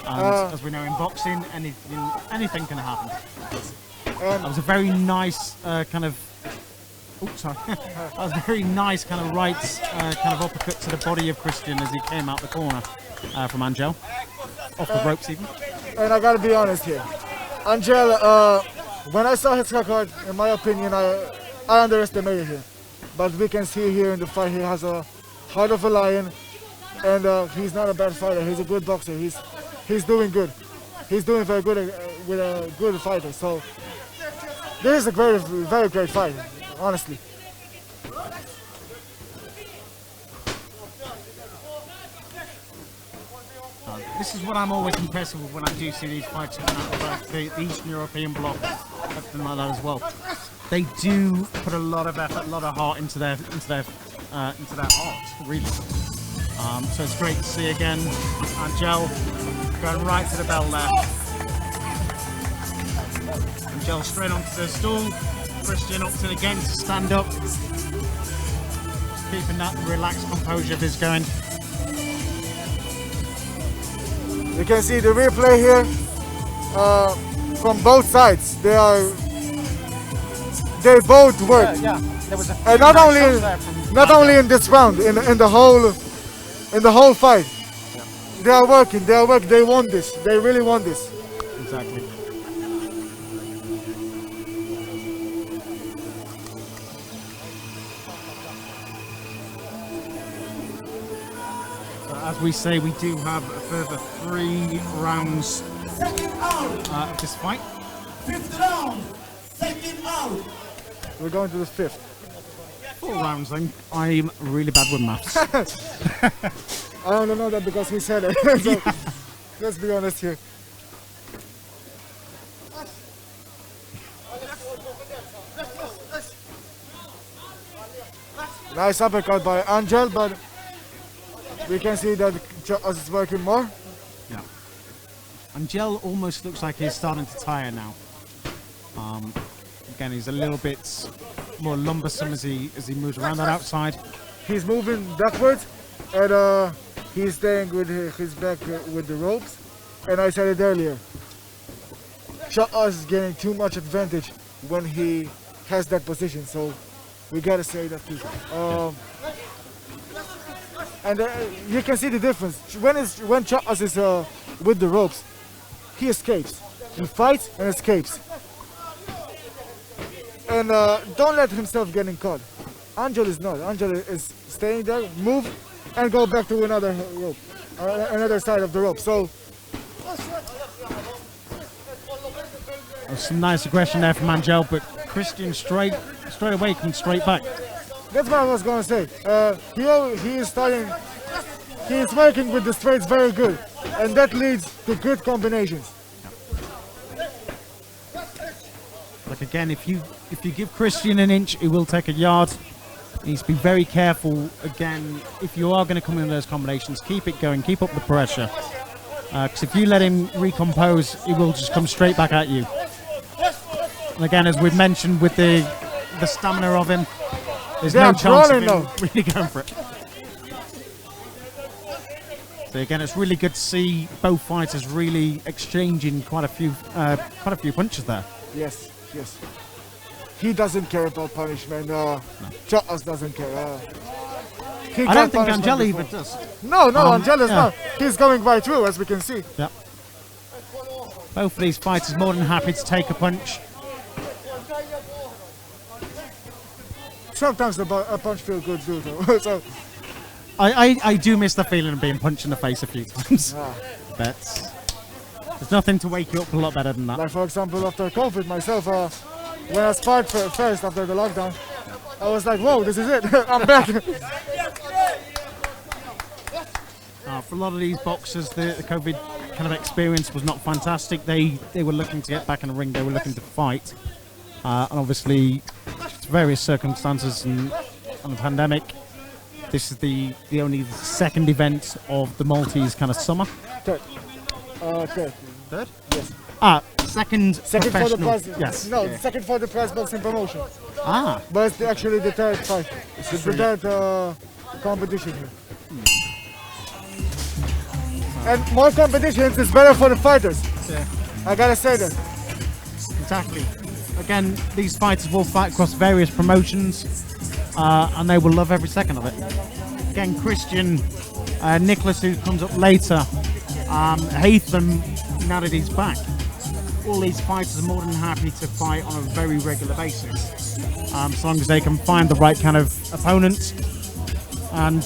And as we know in boxing, anything can happen. That was a very nice kind of... Oops, sorry. That was a very nice kind of right kind of uppercut to the body of Christian as he came out the corner from Angel. Off the ropes even. And I gotta be honest here. Angel, when I saw his record, in my opinion, I underestimated him. But we can see here in the fight, he has a heart of a lion, and he's not a bad fighter. He's a good boxer. He's doing good. He's doing very good with a good fighter. So this is a very great fight, honestly. This is what I'm always impressed with when I do see these fights coming out of like the Eastern European bloc, everything like that as well. They do put a lot of effort, a lot of heart into their art, really. So it's great to see again Angel going right to the bell there. Angel straight onto the stool. Christian opting again to stand up, keeping that relaxed composure of his going. You can see the replay here from both sides. They both work. Yeah, there was a and not only in this round, in the whole fight. Yeah. They are working. They want this. They really want this. Exactly. as we say, we do have a further 3 rounds of this fight. Fifth round, second out. We're going to the 5th. 4 rounds, I'm really bad with maths. I only know that because he said it. So, let's be honest here. Nice uppercut by Angel, but we can see that Charles is working more. Yeah. Angel almost looks like he's starting to tire now. Again, he's a little bit more lumbersome as he moves around that outside. He's moving backwards, and he's staying with his back with the ropes. And I said it earlier, Charles is getting too much advantage when he has that position. So we gotta say that too. And you can see the difference. When Charles is with the ropes, he escapes. He fights and escapes. And don't let himself getting caught. Angel is not. Angel is staying there, move, and go back to another rope, another side of the rope. So some nice aggression there from Angel, but Christian straight away comes straight back. that's what I was gonna say. He is starting. He is working with the straights very good, and that leads to good combinations. Like again, if you give Christian an inch, he will take a yard. He needs to be very careful. Again, if you are going to come in those combinations, keep it going, keep up the pressure. Because if you let him recompose, he will just come straight back at you. And again, as we've mentioned, with the stamina of him, there's no chance of him really going for it. So again, it's really good to see both fighters really exchanging quite a few punches there. Yes, yes. He doesn't care about punishment. Charles doesn't care. I don't think Angel even does. No, Angel is not. He's going right through, as we can see. Yep. Both of these fighters more than happy to take a punch. Sometimes a punch feels good too. So I do miss the feeling of being punched in the face a few times. But there's nothing to wake you up a lot better than that. Like for example, after COVID myself, when I sparred first after the lockdown, I was like, whoa, this is it, I'm back. For a lot of these boxers, the COVID kind of experience was not fantastic. They were looking to get back in the ring, they were looking to fight. And obviously, various circumstances and the pandemic, this is the only second event of the Maltese kind of summer. Third? Third? Yes. Second for the professional. prize. Yes. No, Yeah. second for the prize boxing promotion. Ah. But it's actually the third fight. It's the third competition here. And more competitions is better for the fighters. Yeah. I gotta say that. Exactly. Again, these fighters will fight across various promotions, and they will love every second of it. Again, Christian, Nicholas, who comes up later, Hatham, now that he's back. All these fighters are more than happy to fight on a very regular basis, as long as they can find the right kind of opponent. And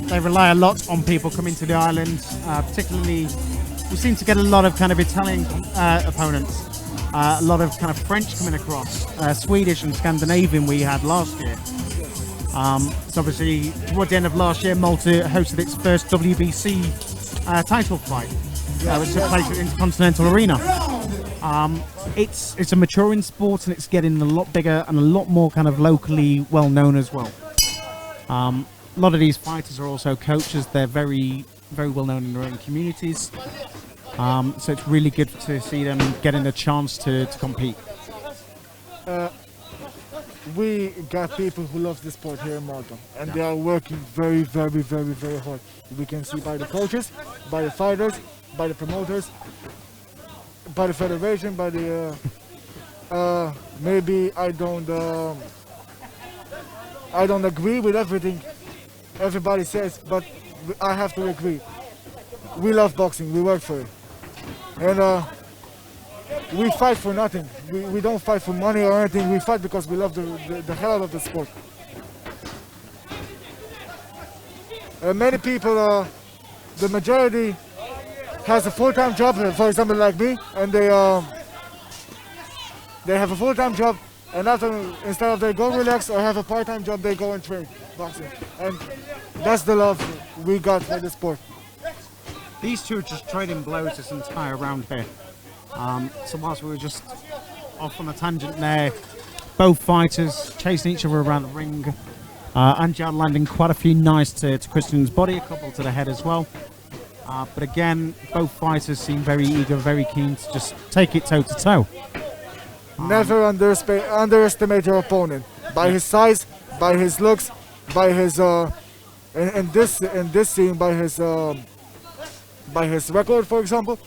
they rely a lot on people coming to the island, particularly we seem to get a lot of kind of Italian opponents, a lot of kind of French coming across, Swedish and Scandinavian we had last year. So obviously towards the end of last year, Malta hosted its first WBC title fight, which took place at the Intercontinental Arena. It's a maturing sport and it's getting a lot bigger and a lot more kind of locally well known as well. A lot of these fighters are also coaches. They're very, very well known in their own communities. So it's really good to see them getting a chance to compete. We got people who love the sport here in Malta, and they are working very, very, very, very hard. We can see by the coaches, by the fighters, by the promoters, by the federation, by the maybe I don't agree with everything everybody says, but I have to agree. We love boxing, we work for it, and we fight for nothing. We don't fight for money or anything. We fight because we love the hell out of the sport. Many people, the majority has a full-time job, for example, like me, and they have a full-time job, and after, instead of they go relax or have a part-time job, they go and train boxing. And that's the love we got for the sport. These two are just trading blows this entire round here. So whilst we were just off on a tangent there, both fighters chasing each other around the ring. Angel landing quite a few knives to Christian's body, a couple to the head as well. But again, both fighters seem very eager, very keen to just take it toe to toe. Never underestimate your opponent by his size, by his looks, by his in this scene by his record, for example.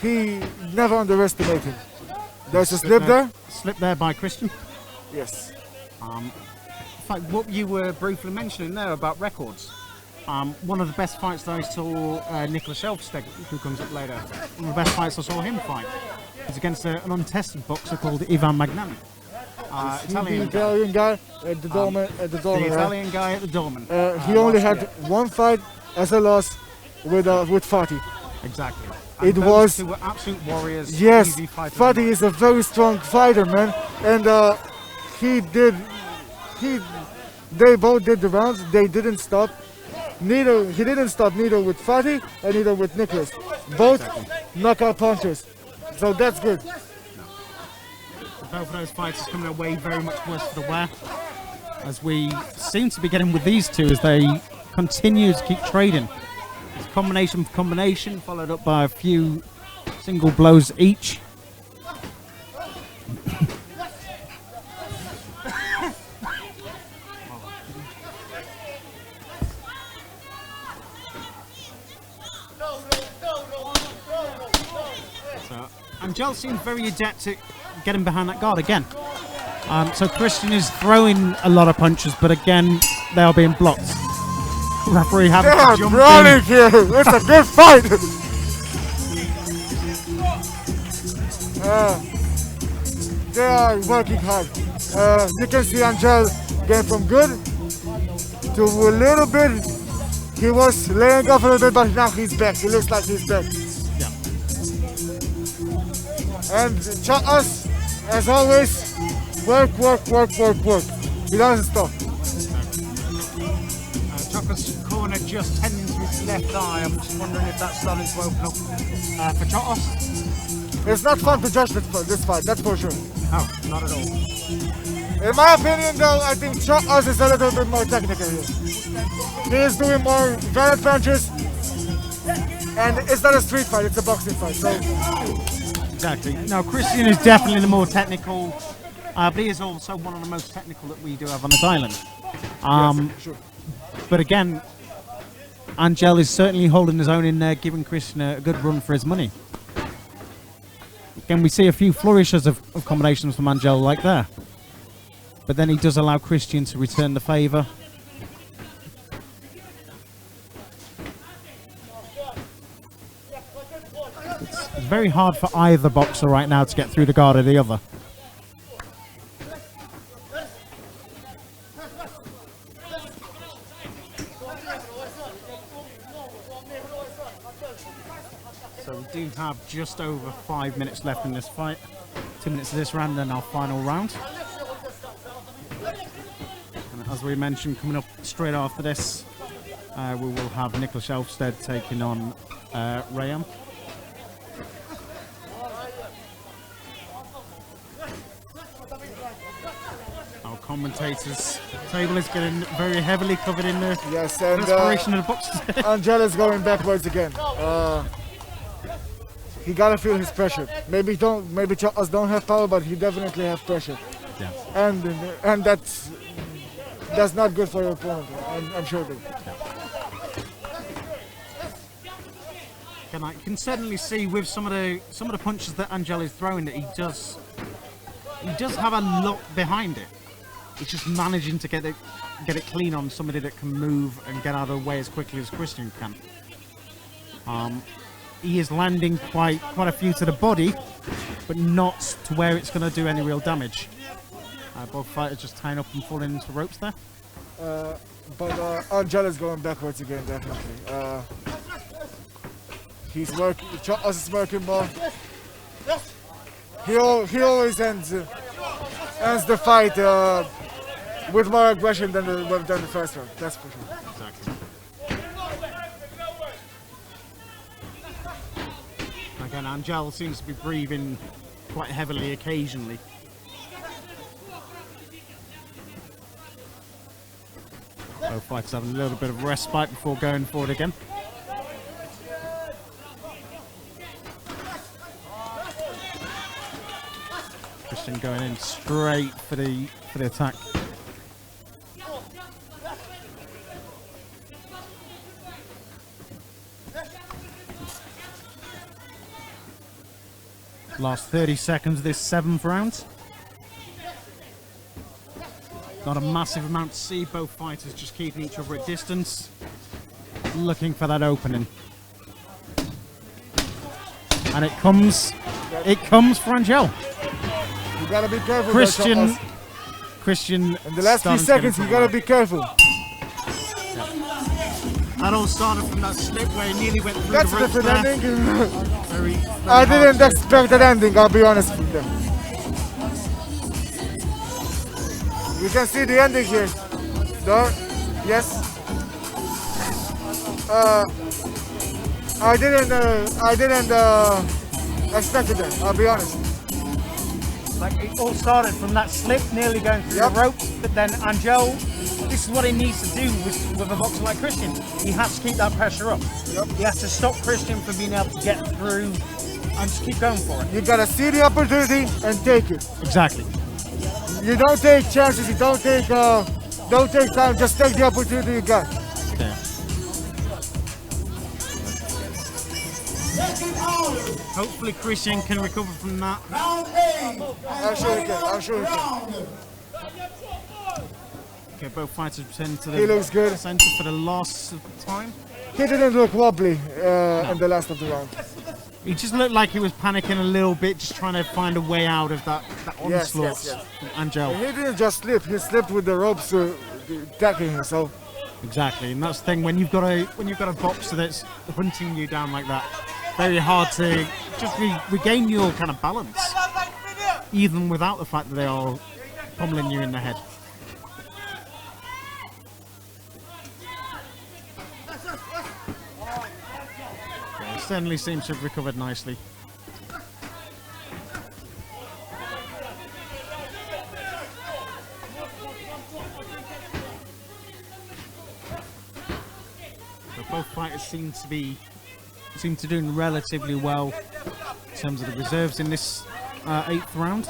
He never underestimated him. There's a slip there. Slip there by Christian. Yes. In fact, what you were briefly mentioning there about records. One of the best fights that I saw Nicholas Elfstead, who comes up later, one of the best fights I saw him fight was against an untested boxer called Ivan Magnani. Italian guy at the Dolman. The Italian guy at the Dolman. He only had one fight as a loss with Fatih. Exactly. And those was two were absolute warriors. Yes, Easy fighters. Fatih is a very strong fighter, man, and they both did the rounds. They didn't stop. He didn't stop neither with Fatih and neither with Nicholas. Both knockout punchers. So that's good. Both of those fighters coming away very much worse for the wear, as we seem to be getting with these two as they continue to keep trading. It's combination for combination, followed up by a few single blows each. Angel seems very adept at getting behind that guard again. So Christian is throwing a lot of punches, but again, they are being blocked. Referee having to jump in. Here. It's a good fight. They are working hard. You can see Angel getting from good to a little bit. He was laying off a little bit, but now he's back. He looks like he's back. And us, as always, work. He doesn't stop. Choco's corner just tending to his left eye. I'm just wondering if that's starting to open up for Chotos. It's not fun to judge this fight, that's for sure. No, not at all. In my opinion, though, I think Chotos is a little bit more technical here. He is doing more valid punches, and it's not a street fight, it's a boxing fight. So. Exactly. No, Christian is definitely the more technical, but he is also one of the most technical that we do have on this island. Yes, sure. But again, Angel is certainly holding his own in there, giving Christian a good run for his money. Again, we see a few flourishes of combinations from Angel like there. But then he does allow Christian to return the favour. It's very hard for either boxer right now to get through the guard of the other. So we do have just over 5 minutes left in this fight. 2 minutes of this round, then our final round. And as we mentioned, coming up straight after this, we will have Nicholas Elfstead taking on Rayam. Our commentators' table is getting very heavily covered in the perspiration of the boxers. Angel is going backwards again. He gotta feel his pressure. Maybe us don't have power, but he definitely has pressure. Yeah. And that's not good for your opponent. I'm sure of it. And I can certainly see with some of the punches that Angel is throwing that he does have a lot behind it. It's just managing to get it clean on somebody that can move and get out of the way as quickly as Christian can. He is landing quite a few to the body, but not to where it's going to do any real damage. Both fighters just tying up and falling into ropes there. but Angel is going backwards again, definitely. He's working, us is working more. He always ends the fight with more aggression than the first round, that's for sure. Exactly. Again, Angel seems to be breathing quite heavily occasionally. Both fighters having a little bit of respite before going forward again. Christian going in straight for the attack. Last 30 seconds of this 7th round. Not a massive amount to see, both fighters just keeping each other at distance, looking for that opening. And it comes for Angel. You gotta be careful. Christian. In the last few seconds, you gotta be careful. That all started from that slip where he nearly went through That's the a ropes different there. ending. Very I hard didn't to- expect that ending, I'll be honest with you. You can see the ending here. No? Yes? I didn't expect it, I'll be honest. Like it all started from that slip, nearly going through Yep. the ropes, but then Angel, this is what he needs to do with a boxer like Christian. He has to keep that pressure up. Yep. He has to stop Christian from being able to get through and just keep going for it. You gotta see the opportunity and take it. Exactly. You don't take chances, you don't take time, just take the opportunity you got. Yeah. Hopefully Christian can recover from that. I'm sure he can. Okay, both fighters return to He looks good. the center for the last time. He didn't look wobbly in the last of the round. He just looked like he was panicking a little bit, just trying to find a way out of that Yes, onslaught yes. from Angel. He didn't just slip, he slipped with the ropes attacking him, so Exactly, and that's the thing when you've got a boxer that's hunting you down like that, very hard to just regain your kind of balance, even without the fact that they are pummeling you in the head. Yeah, he certainly seems to have recovered nicely. But both fighters seem to doing relatively well in terms of the reserves in this 8th round.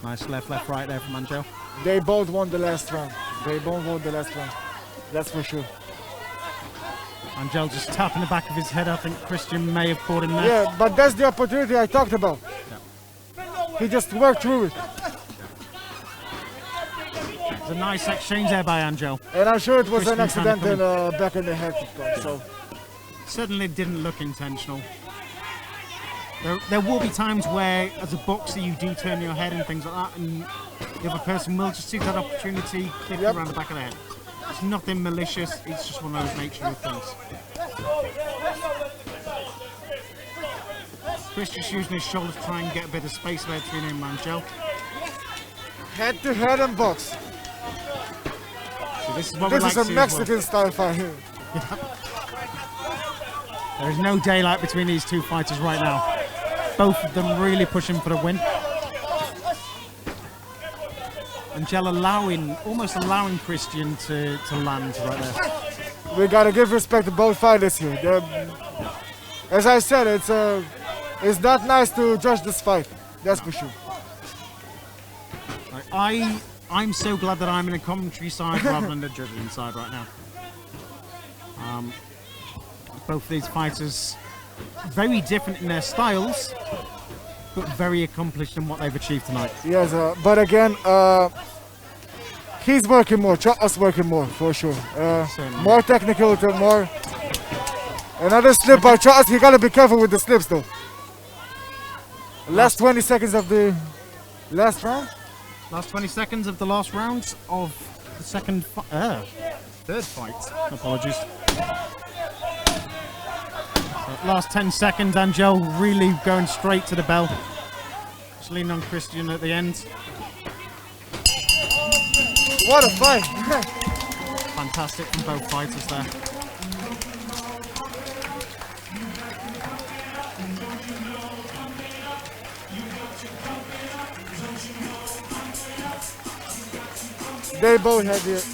Nice left, right there from Angel. they both won the last round. That's for sure. Angel just tapping the back of his head. I think Christian may have caught him there. Yeah, but that's the opportunity I talked about. He just worked through it. It's a nice exchange there by Angel. And I'm sure it was an Christian trying to accidental back in the head. So Certainly didn't look intentional. There will be times where, as a boxer, you do turn your head and things like that, and the other person will just see that opportunity, hit you around the back of the head. It's nothing malicious, it's just one of those nature of things. Christian's using his shoulder to try and get a bit of space there between him and Angel. head to head and box. So this is what we This like is to a see as well. Mexican style fight here. There is no daylight between these two fighters right now. Both of them really pushing for the win. Angel almost allowing Christian to land right there. We gotta give respect to both fighters here. As I said, it's not nice to judge this fight. That's for sure. I'm so glad that I'm in a commentary side rather than the judging side right now. Both these fighters very different in their styles, but very accomplished in what they've achieved tonight. Yes, but again, he's working more. Chot's working more for sure. More technical, more. Another slip by Chot. You gotta be careful with the slips though. Last 20 seconds of the last round. Last 20 seconds of the last round of the third fight. Apologies. So last 10 seconds, Angel really going straight to the bell. Just leaning on Christian at the end. What a fight! Fantastic from both fighters there. They both had it.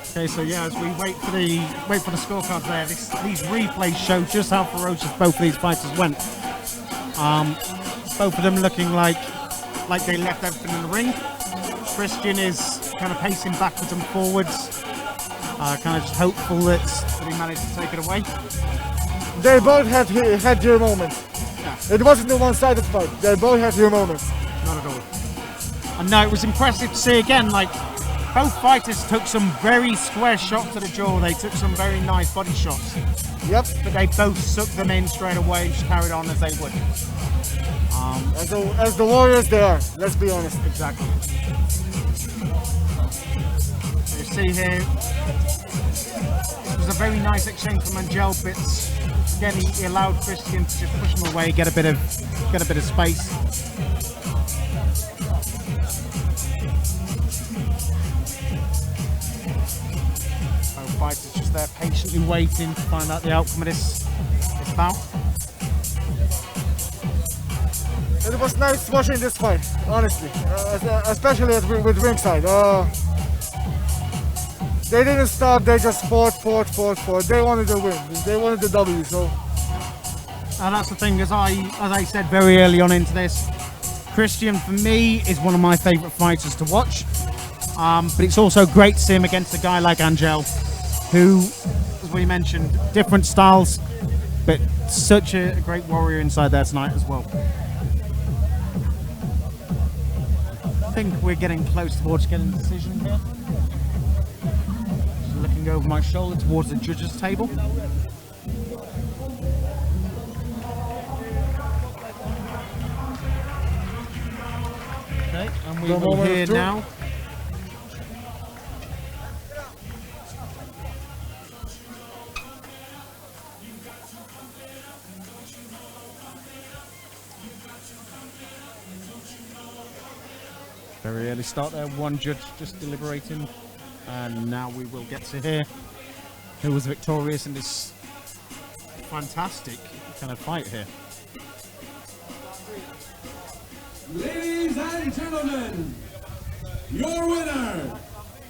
Okay, so yeah, as we wait for the scorecards there, these replays show just how ferocious both of these fighters went. Both of them looking like they left everything in the ring. Christian is kind of pacing backwards and forwards, kind of just hopeful that he managed to take it away. They both had their moments. Yeah. It wasn't a one-sided fight. They both had their moments. Not at all. And no, it was impressive to see again, like, both fighters took some very square shots to the jaw. They took some very nice body shots. Yep. But they both sucked them in straight away and just carried on as they would. As the warriors they are, let's be honest. Exactly. So you see here, it was a very nice exchange from Angel, but again he allowed Christian to just push him away, get a bit of space. Both fighters just there patiently waiting to find out the outcome of this bout. It was nice watching this fight, honestly, especially with ringside. They didn't stop, they just fought. They wanted to win, they wanted the W, so. And that's the thing, as I said very early on into this, Christian for me is one of my favourite fighters to watch. But it's also great to see him against a guy like Angel, who, as we mentioned, different styles, but such a great warrior inside there tonight as well. I think we're getting close towards getting a decision here. Just looking over my shoulder towards the judges' table. Okay, and we will hear now. Very early start there, one judge just deliberating, and now we will get to hear who was victorious in this fantastic kind of fight here. Ladies and gentlemen, your winner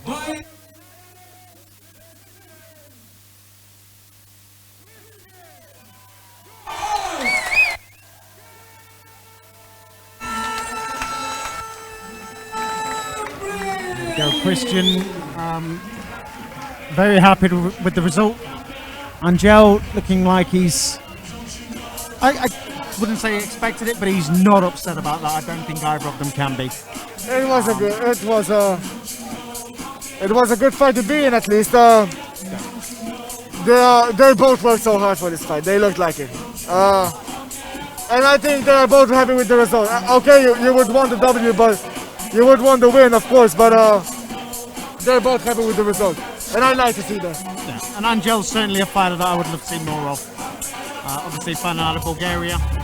by Christian, very happy with the result. Angel looking like he's, I wouldn't say he expected it, but he's not upset about that. I don't think either of them can be. It was a good fight to be in, at least. They both worked so hard for this fight. They looked like it. And I think they are both happy with the result. Okay, you would want the W, but you would want the win, of course, but they're both happy with the result, and I like to see that. Yeah. And Angel's certainly a fighter that I would love to see more of. Obviously, fighting out of Bulgaria, but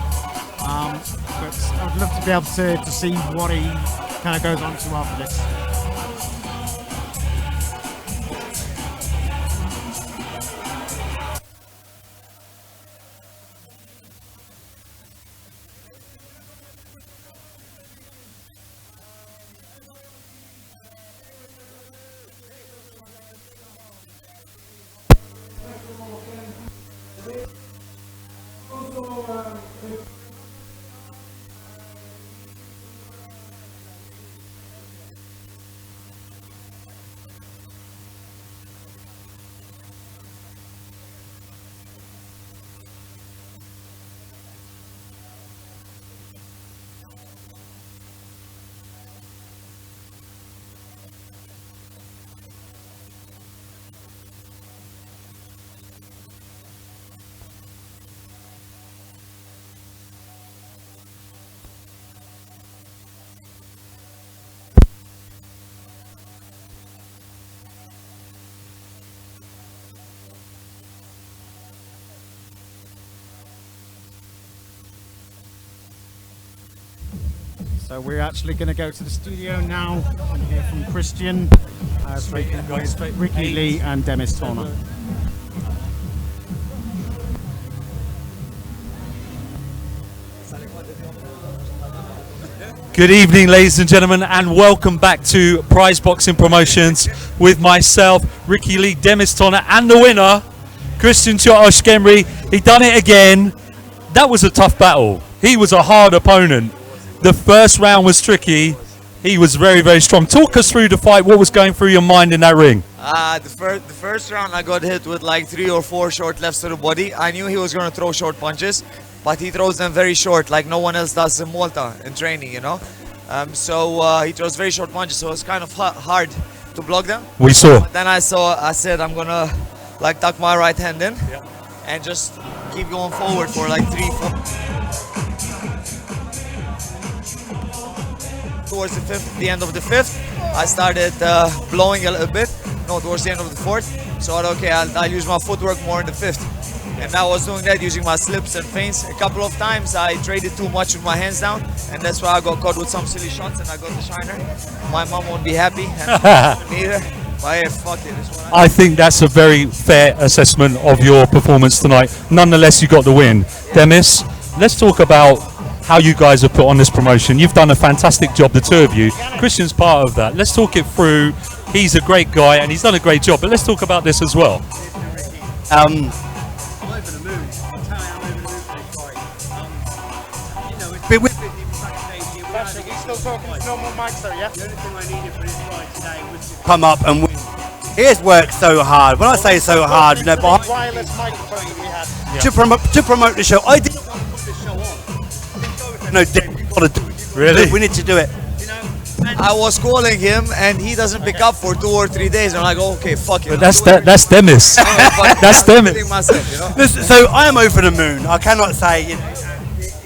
I would love to be able to see what he kind of goes on to after this. So we're actually going to go to the studio now and hear from Christian, speaking with Ricky Lee and Demis Torner. Good evening, ladies and gentlemen, and welcome back to Prize Boxing Promotions with myself, Ricky Lee, Demis Torner, and the winner, Christian Oshkemri. He done it again. That was a tough battle. He was a hard opponent. The first round was tricky. He was very, very strong. Talk us through the fight. What was going through your mind in that ring? The first round I got hit with like 3 or 4 short lefts to the body. I knew he was going to throw short punches, but he throws them very short, like no one else does in Malta in training, you know. So he throws very short punches, so it's kind of hard to block them. We saw. But then I said I'm gonna like tuck my right hand in and just keep going forward for like 3, 4. Towards the end of the 5th, I started blowing a little bit. No, towards the end of the 4th. So I thought, okay, I'll use my footwork more in the 5th. And I was doing that using my slips and feints. A couple of times I traded too much with my hands down, and that's why I got caught with some silly shots and I got the shiner. My mom won't be happy, and neither. But yeah, fuck it. I think that's a very fair assessment of your performance tonight. Nonetheless, you got the win. Demis, let's talk about how you guys have put on this promotion. You've done a fantastic job, the two of you. Christian's part of that. Let's talk it through. He's a great guy and he's done a great job, but let's talk about this as well. Come up and win. He has worked so hard. When I say so hard, you know, Wireless microphone that we had. to promote the show. I didn't want to put the show on. No, we've got to do it. Really? We need to do it. I was calling him and he doesn't pick up for 2 or 3 days. I'm like, oh, okay, fuck it. But that's Demis. That's Demis. Myself, you know? Listen, so I am over the moon. I cannot say, you know,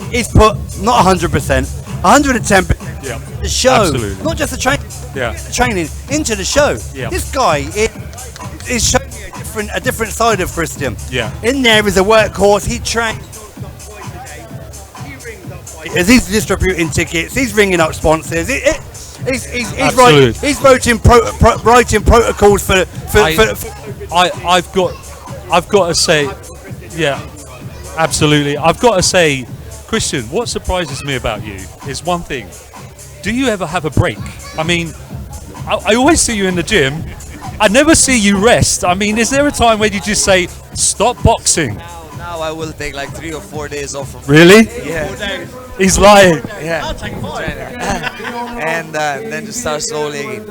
he's put not 100%, 110%. Yeah. The show, Absolutely. not just the training. Yeah. The training into the show. Yeah. This guy is showing me a different side of Christian. Yeah. In there is a workhorse. He trains. He's distributing tickets. He's ringing up sponsors. He's writing protocols for. I've got to say, yeah, absolutely. I've got to say, Christian, what surprises me about you is one thing. Do you ever have a break? I mean, I always see you in the gym. I never see you rest. I mean, is there a time where you just say, stop boxing? Now I will take like 3 or 4 days off from. Really? Yeah. He's lying. Yeah. I'll take 5. And then just start slowly again.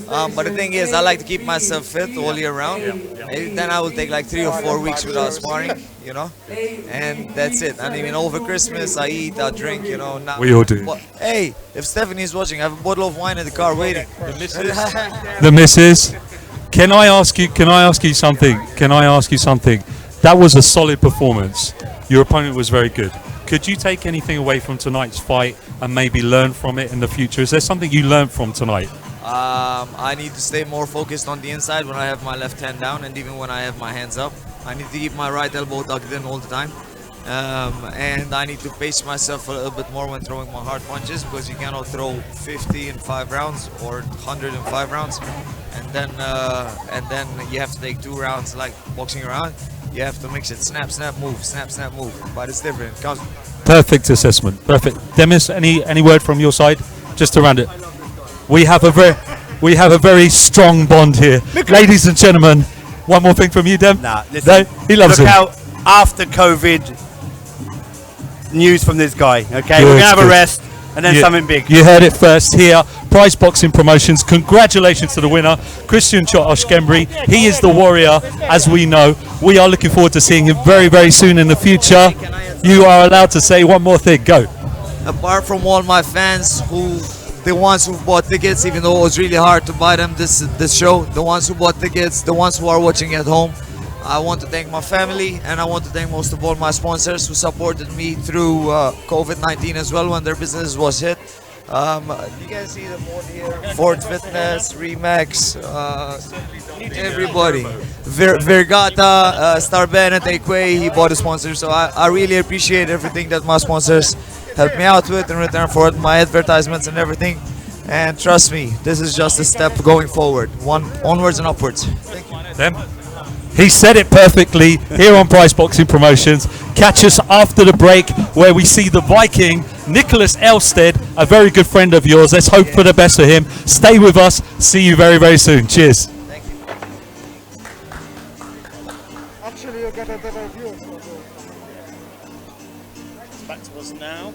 But the thing is, I like to keep myself fit all year round. And then I will take like 3 or 4 weeks without sparring, you know. And that's it. And even over Christmas, I eat, I drink, you know. Now, We all do. But, hey, if Stephanie's watching, I have a bottle of wine in the car waiting. The missus. Can I ask you something? That was a solid performance. Your opponent was very good. Could you take anything away from tonight's fight and maybe learn from it in the future? Is there something you learned from tonight? I need to stay more focused on the inside when I have my left hand down and even when I have my hands up. I need to keep my right elbow tucked in all the time. And I need to pace myself a little bit more when throwing my hard punches, because you cannot throw 50 in 5 rounds or 100 in 5 rounds. And then you have to take 2 rounds like boxing around. You have to mix it, snap, snap, move, snap, snap, move. But it's different. Perfect assessment. Perfect. Demis, any word from your side, just to round it? We have a very strong bond here, ladies and gentlemen. One more thing from you, Dem. Nah, listen. No, he loves Look him. out after COVID. News from this guy. Okay, Good, we're gonna have good. a rest and then something big. You heard it first here. Prize Boxing Promotions. Congratulations to the winner, Christian Oshkemri. He is the warrior, as we know. We are looking forward to seeing him very, very soon in the future. You are allowed to say one more thing. Go. Apart from all my fans, the ones who bought tickets, even though it was really hard to buy them this show, the ones who bought tickets, the ones who are watching at home, I want to thank my family, and I want to thank most of all my sponsors who supported me through COVID-19 as well when their business was hit. You guys see the board here, Ford Fitness, Remax, everybody. Vergata, Star Bennett, Equay, he bought a sponsor. So I really appreciate everything that my sponsors help me out with in return for my advertisements and everything. And trust me, this is just a step going forward, onwards and upwards. Them. He said it perfectly here on Price Boxing Promotions. Catch us after the break where we see the Viking, Nicholas Elstead, a very good friend of yours. Let's hope for the best for him. Stay with us. See you very, very soon. Cheers. Thank you. Actually, you get a better view. It's back to us now.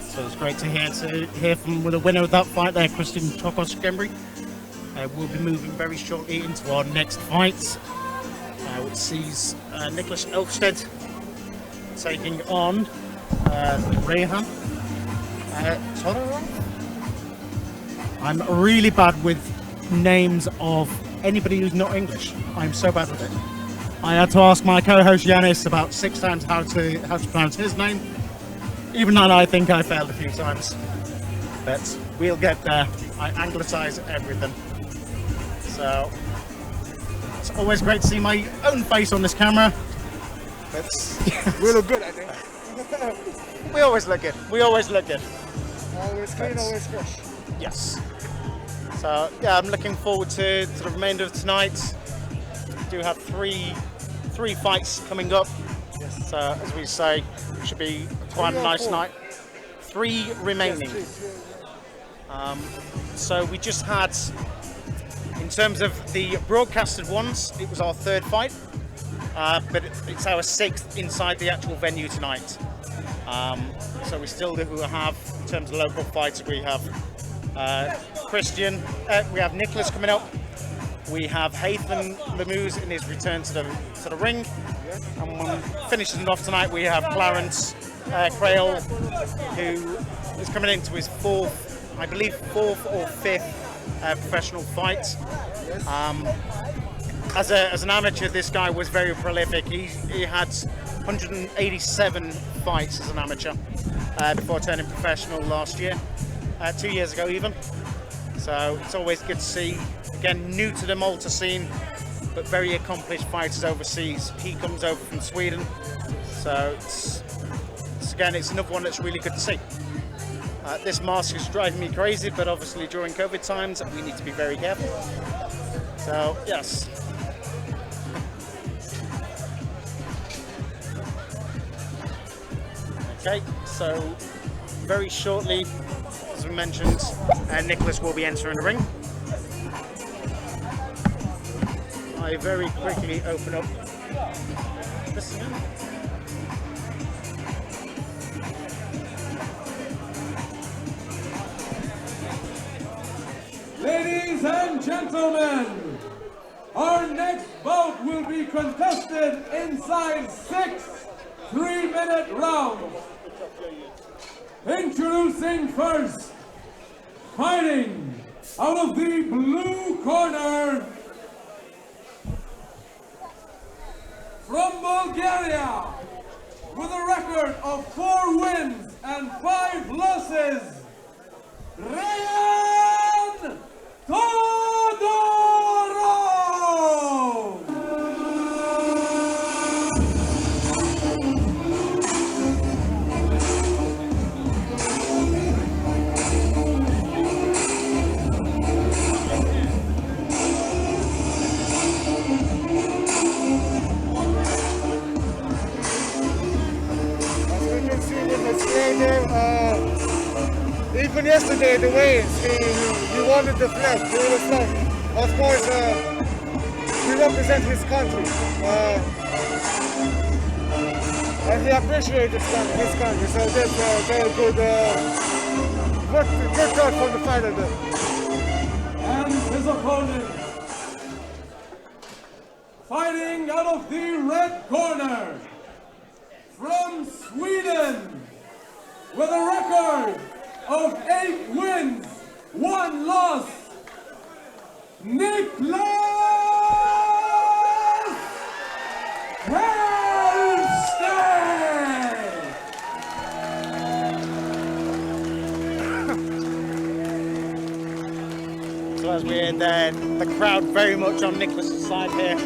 So it's great to hear from the winner of that fight there, Christian Chokos Gembry. We'll be moving very shortly into our next fight, which sees Nicholas Elfstead taking on Rehan Todorov. I'm really bad with names of anybody who's not English. I'm so bad with it. I had to ask my co-host Yanis about 6 times how to pronounce his name. Even then, I think I failed a few times, but we'll get there. I anglicize everything. So it's always great to see my own face on this camera. We look good, I think. We always look good. We always look good. Always clean, always fresh. Yes. So yeah, I'm looking forward to the remainder of tonight. We do have three fights coming up. Yes. So as we say, it should be quite a nice night. 3 remaining. So we just had, in terms of the broadcasted ones, it was our 3rd fight, but it's our 6th inside the actual venue tonight. So we still do have, in terms of local fights, we have Christian, we have Nicholas coming up, we have Haytham Lemuse in his return to the ring, and when finishing it off tonight, we have Clarence Crail, who is coming into his 4th, I believe 4th or 5th professional fight. As an amateur, this guy was very prolific. He had 187 fights as an amateur before turning professional last year, 2 years ago even. So it's always good to see, again, new to the Malta scene, but very accomplished fighters overseas. He comes over from Sweden, so it's another one that's really good to see. This mask is driving me crazy, but obviously during COVID times we need to be very careful. So yes. Okay, so very shortly, as we mentioned, Nicholas will be entering the ring. I very quickly open up this one. Ladies and gentlemen, our next bout will be contested inside 6 3-minute rounds. Introducing first, fighting out of the blue corner, from Bulgaria, with a record of 4 wins and 5 losses, Rehan Todorov! Even yesterday, the weigh-ins, he wanted the flag. He was like, of course, he represents his country, and he appreciates his country. So that's a very good thought from the fighter there. And his opponent, fighting out of the red corner, from Sweden, with a record of 8 wins, 1 loss, Nicholas Elfstead! So as we're there, the crowd very much on Nicholas's side here.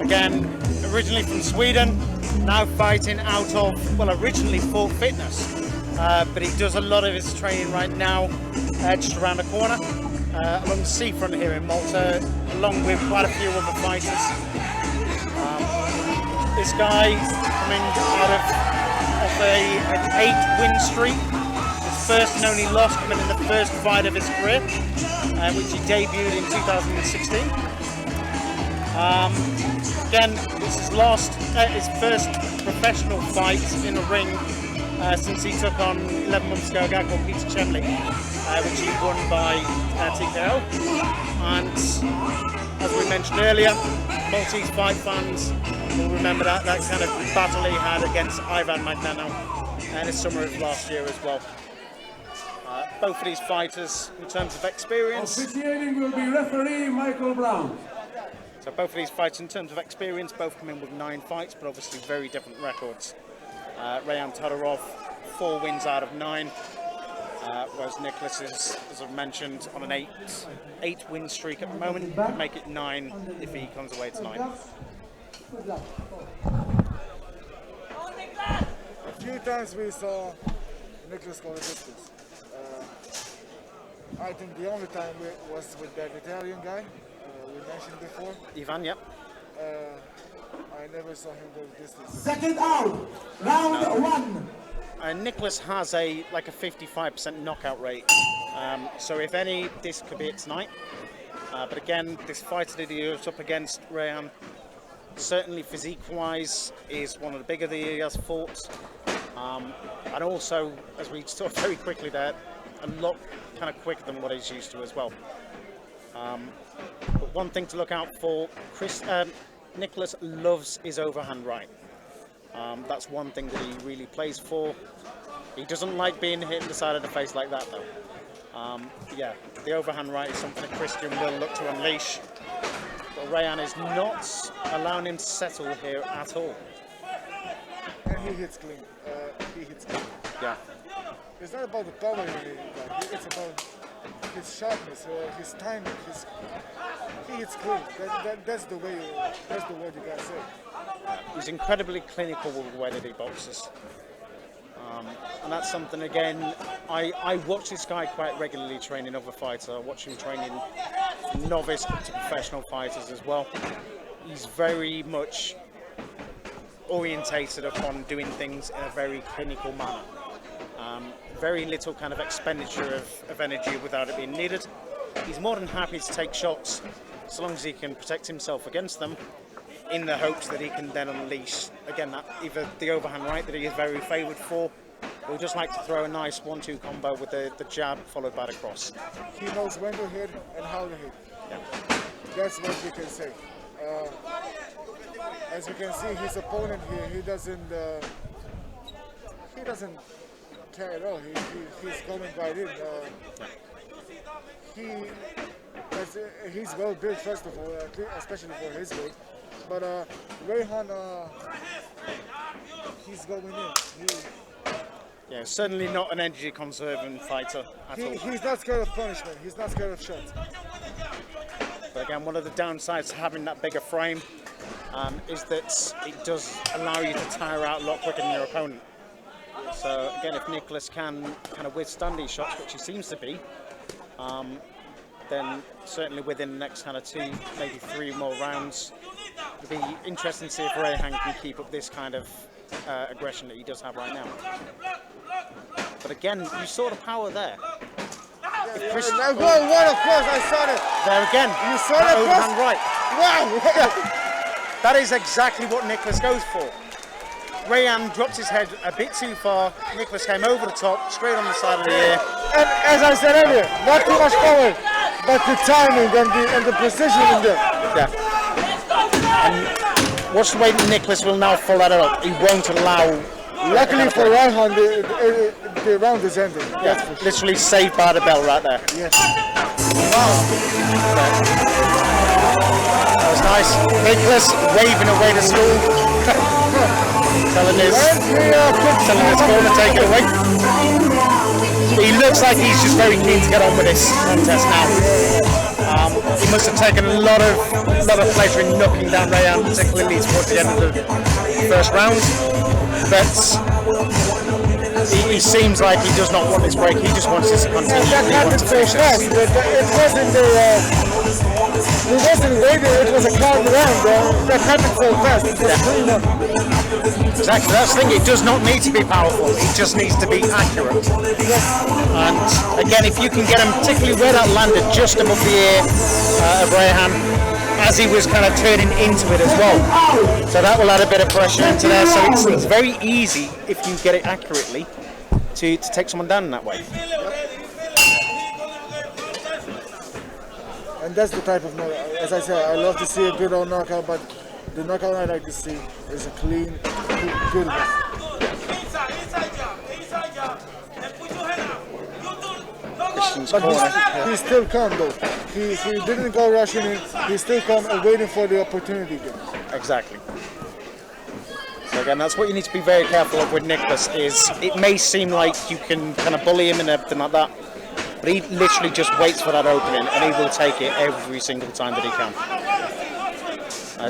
Again, a originally from Sweden, now fighting out of, well, originally Fort Fitness, but he does a lot of his training right now just around the corner, along the seafront here in Malta, along with quite a few other fighters. This guy coming out of an 8-win streak, his first and only loss coming in the first fight of his career, which he debuted in 2016. Again, this is his first professional fight in a ring since he took on 11 months ago a guy called Peter Chemley, which he won by TKO. And as we mentioned earlier, Maltese fight fans will remember that kind of battle he had against Ivan Magnano in the summer of last year as well. Both of these fighters, in terms of experience, Officiating will be referee Michael Brown. so both of these fights, in terms of experience, both come in with 9 fights, but obviously very different records. Rayan Todorov, 4 wins out of 9, whereas Nicholas is, as I've mentioned, on an 8-win streak at the moment. Could make it 9 if he comes away tonight. A few times we saw Nicholas go the distance. I think the only time was with that Italian guy we mentioned before. Ivan, yep. I never saw him go the distance. Second out, round 1. Nicholas has a 55% knockout rate, so if any, this could be it tonight. But again, this fighter that he was up against, Rayan, certainly physique-wise is one of the bigger that he has fought, and also, as we saw very quickly there, a lot kind of quicker than what he's used to as well. But one thing to look out for, Nicholas loves his overhand right. That's one thing that he really plays for. He doesn't like being hit in the side of the face like that though. Yeah, the overhand right is something that Christian will look to unleash. But Rayan is not allowing him to settle here at all. And he hits clean. He hits clean. Yeah. It's not about the power it's about his sharpness, his timing. He hits clean. That's the word you gotta say. He's incredibly clinical with the way that he boxes. And that's something, again, I watch this guy quite regularly training other fighters. I watch him training novice up to professional fighters as well. He's very much orientated upon doing things in a very clinical manner. Very little kind of expenditure of energy without it being needed. He's more than happy to take shots so long as he can protect himself against them, in the hopes that he can then unleash, again, that either the overhand right that he is very favoured for, or he just like to throw a nice 1-2 combo with the jab followed by the cross. He knows when to hit and how to hit. Yeah. That's what we can say. As we can see, his opponent here, he doesn't care at all. He's coming right in. He's well built, first of all, especially for his weight. But Rayhan, he's going in. Yeah, certainly not an energy conserving fighter at all. He's not scared of punishment. He's not scared of shots. But again, one of the downsides to having that bigger frame is that it does allow you to tire out a lot quicker than your opponent. So again, if Nicholas can kind of withstand these shots, which he seems to be, then certainly within the next kind of 2, maybe 3 more rounds, it'll be interesting to see if Rayhan can keep up this kind of aggression that he does have right now. But again, you saw the power there. Of course, I saw it. There again, you saw that overhand right. Wow! That is exactly what Nicholas goes for. Rayhan dropped his head a bit too far. Nicholas came over the top, straight on the side of the ear. And as I said earlier, not too much power, but the timing and the precision in there. Yeah. And watch the way Nicholas will now follow that up. He won't allow. Luckily for Rayhan, the round is ending. Yeah, literally saved by the bell right there. Yes. Wow. That was nice. Nicholas waving away the stool. telling his corner to take it away. He looks like he's just very keen to get on with this contest now. He must have taken a lot of pleasure in knocking down Rayan, particularly towards the end of the first round. But he seems like he does not want this break. He just wants this to continue. That happened so fast. It wasn't waiting. It was a count round. That happened so fast. It was clean up. Exactly. That's the thing. It does not need to be powerful. It just needs to be accurate. And again, if you can get him, particularly where that landed, just above the ear of Rayan, as he was kind of turning into it as well. So that will add a bit of pressure into there. So it's very easy if you get it accurately to take someone down in that way. And that's the type of knockout. As I said, I love to see a good old knockout, but the knockout I like to see is a clean, good one. But he's still calm though. He didn't go rushing in. He's still calm and waiting for the opportunity again. Exactly. So again, that's what you need to be very careful of with Nicholas. Is it may seem like you can kind of bully him and everything like that, but he literally just waits for that opening and he will take it every single time that he can.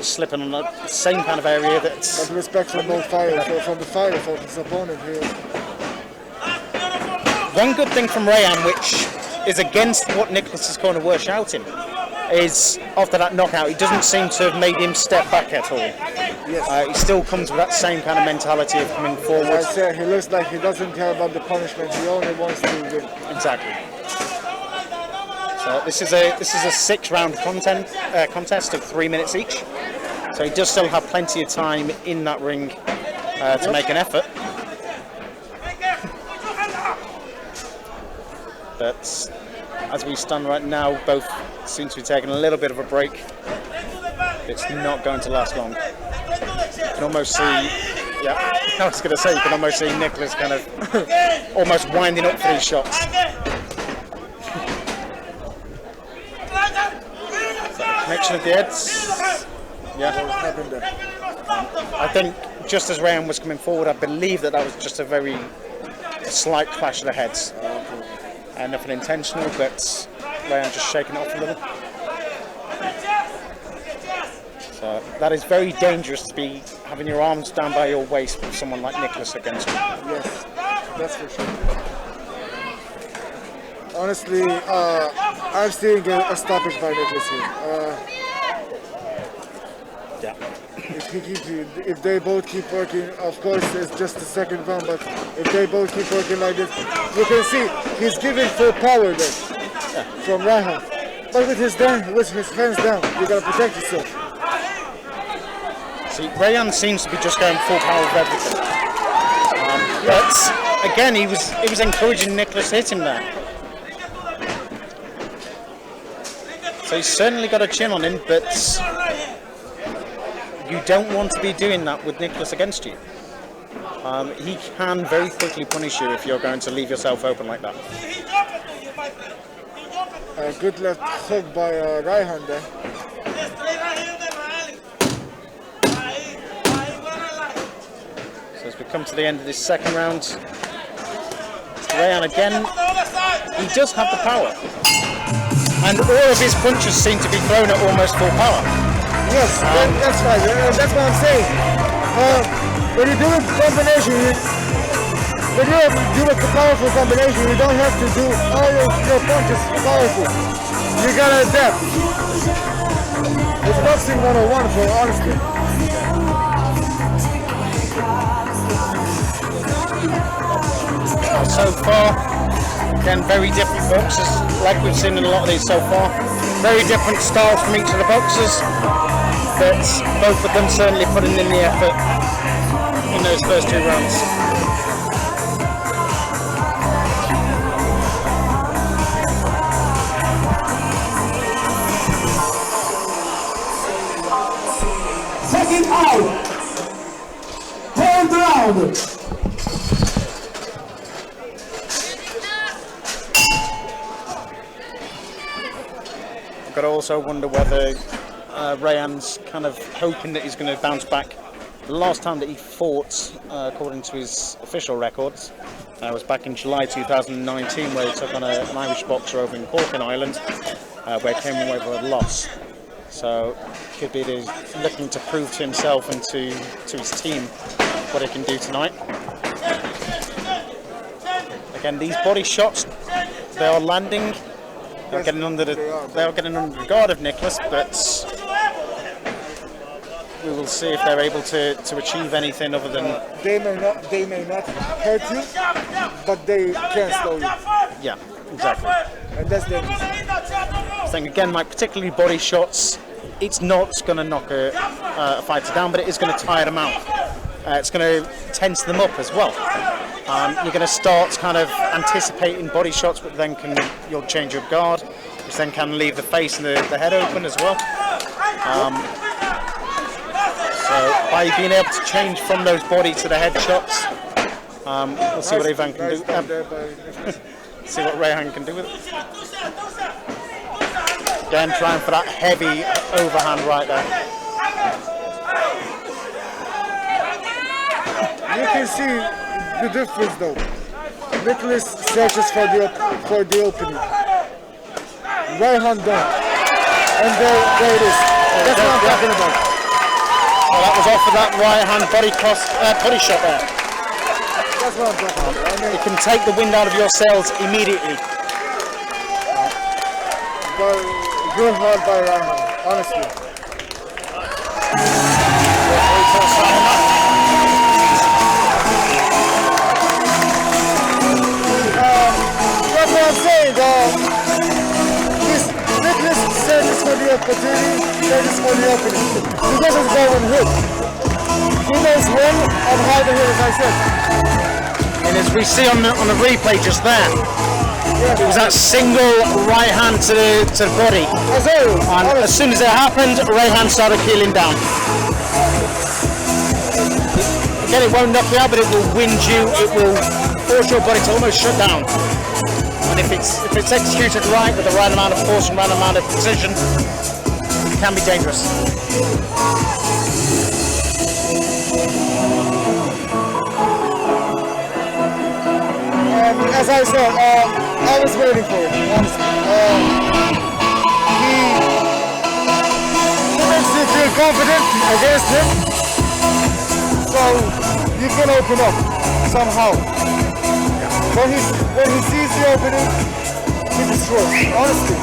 Slipping on the same kind of area that's... But respect from no fire, from the fire for his opponent here. One good thing from Rayan, which is against what Nicholas's corner were shouting, is after that knockout, it doesn't seem to have made him step back at all. Yes. He still comes with that same kind of mentality of coming forward. I said he looks like he doesn't care about the punishment. He only wants to win. Exactly. So this is a 6-round contest of 3 minutes each. So he does still have plenty of time in that ring to make an effort. But as we stand right now, both seem to be taking a little bit of a break. It's not going to last long. You can almost see, I was going to say, you can almost see Nicholas kind of almost winding up for these shots. Connection of the heads. I think just as Rayan was coming forward, I believe that was just a very slight clash of the heads. Nothing intentional, but Rayan just shaking it off a little. So that is very dangerous to be having your arms down by your waist with someone like Nicholas against you. Yes, that's for sure. Honestly, I'm seeing a stoppage by Nicholas here. If they both keep working, of course it's just the second round, but if they both keep working like this, you can see he's giving full power there from Rayan. But with his hands down, you gotta protect yourself. See, Rayan seems to be just going full power with everything. But again, he was encouraging Nicholas to hit him there. So he's certainly got a chin on him, but you don't want to be doing that with Nicholas against you. He can very quickly punish you if you're going to leave yourself open like that. A good left hook by Rayan there. So as we come to the end of this second round, Rayan again, he does have the power. And all of his punches seem to be thrown at almost full power. Yes, that's right. That's what I'm saying. When you do a combination, when you do a powerful combination, you don't have to do all your punches powerful. You gotta adapt. It's boxing 101 for honestly. So far, again, very different boxers, like we've seen in a lot of these so far. Very different styles from each of the boxers, but both of them certainly putting in the effort in those first 2 rounds. Second out. Third round. I've got to also wonder whether Rayan's kind of hoping that he's going to bounce back. The last time that he fought, according to his official records, was back in July 2019, where he took on an Irish boxer over in Cork, Ireland. where he came away with a loss. So could be looking to prove to himself and to his team what he can do tonight. Again, these body shots, they are landing. They are getting under the guard of Nicholas, but we will see if they're able to achieve anything other than. They may not hurt you, but they can slow you. Yeah, exactly. And that's dangerous. I think again, like particularly body shots, it's not going to knock a fighter down, but it is going to tire them out. It's going to tense them up as well. You're going to start kind of anticipating body shots, but then you'll change your guard, which then can leave the face and the head open as well. So by being able to change from those body to the head shots, we'll see what Ivan can do. See what Rayhan can do with it. Again, trying for that heavy overhand right there. You can see the difference though. Nicholas searches for the opening. Right hand down. And there it is. That's what I'm talking about. Well, that was off of that right hand body shot there. That's what I'm talking about. It can take the wind out of your sails immediately. Good hard by Rayhan, honestly. That's what I'm saying, Nicholas searches for the opportunity, searches for the opening. He doesn't go and hit. He knows when and how to hit, as I said. And as we see on the replay just there, it was that single right hand to the body. And as soon as it happened, Rayhan started keeling down. Again, it won't knock you out, but it will wind you. It will force your body to almost shut down. And if it's executed right with the right amount of force and right amount of precision, it can be dangerous. As I said, I was waiting for it, honestly. He makes you feel confident against him, so you can open up somehow. When he sees the opening, he destroys. Honestly,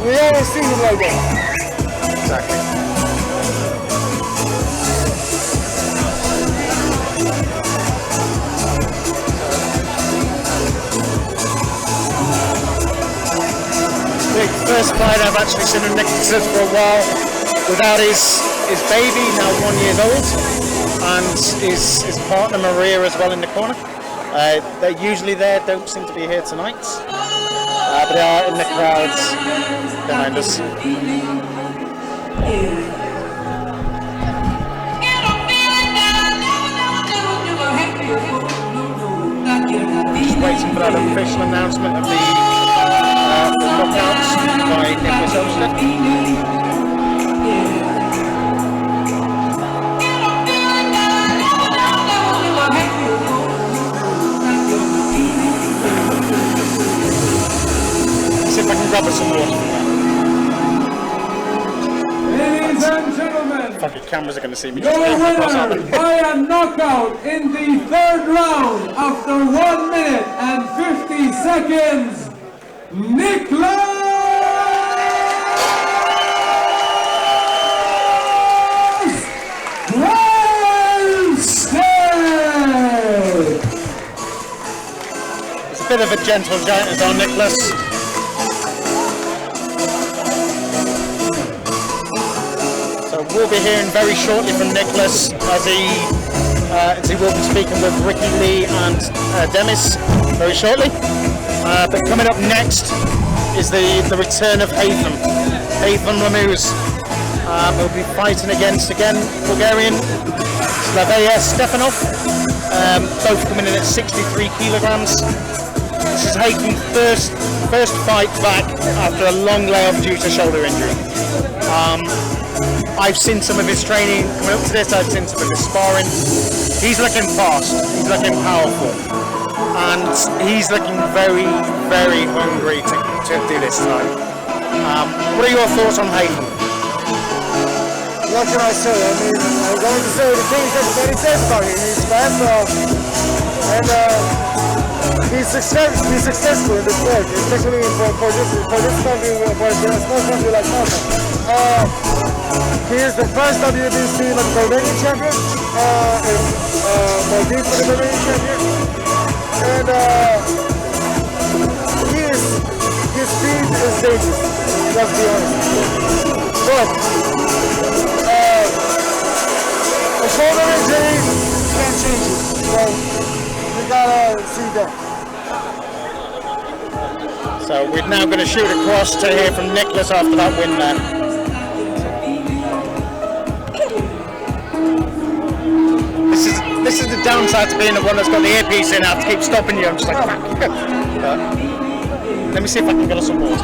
we always see him like that. Exactly. First fight I've actually seen in Nicholas for a while without his baby, now 1 year old, and his partner Maria as well in the corner. They're usually there, don't seem to be here tonight, but they are in the crowds behind us. Just waiting for that official announcement of the knockouts by Nicholas Olmsted. See if I can grab us some water. Ladies and gentlemen, Fucking cameras are going to see me. your winner by a knockout in the third round after 1 minute and 50 seconds, Nicholas! It's a bit of a gentle giant as on Nicholas. So we'll be hearing very shortly from Nicholas as he will be speaking with Ricky Lee and Demis very shortly. But coming up next is the return of Haytham Lamuz. He'll be fighting against, again, Bulgarian Slaveja Stefanov, both coming in at 63 kilograms. This is Haytham's first fight back after a long layoff due to shoulder injury. I've seen some of his training coming up to this, I've seen some of his sparring. He's looking fast, he's looking powerful, and he's looking very, very hungry to do this time. What are your thoughts on Hayden? What can I say? I mean, I'm going to say the things that he says about him. He's fast, and he's successful in the sport, especially for this country, for a small country like Malta. He is the first WBC Mediterranean champion, Maltese Mediterranean champion, and his speed is dangerous. Let's be honest. But a shoulder injury can't change it. So we gotta see that. So we're now going to shoot across to hear from Nicholas after that win there. This is the downside to being the one that's got the earpiece in. I have to keep stopping you. I'm just like, fuck. Let me see if I can get us some water.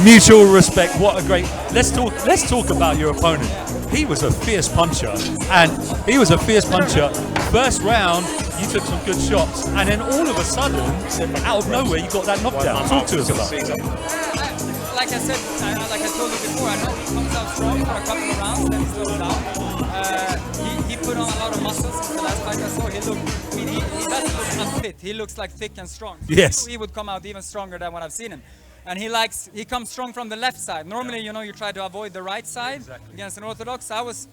Mutual respect. What a great. Let's talk about your opponent. He was a fierce puncher, First round, you took some good shots, and then all of a sudden, out of nowhere, you got that knockdown. Talk to us about it. Like I said, like I told you before, I know he comes out strong for a couple of rounds, then he slows down. He put on a lot of muscles since the last fight I saw. He doesn't look unfit. He looks like thick and strong. Yes. He would come out even stronger than what I've seen him. And he comes strong from the left side. Normally, you try to avoid the right side against an orthodox. I was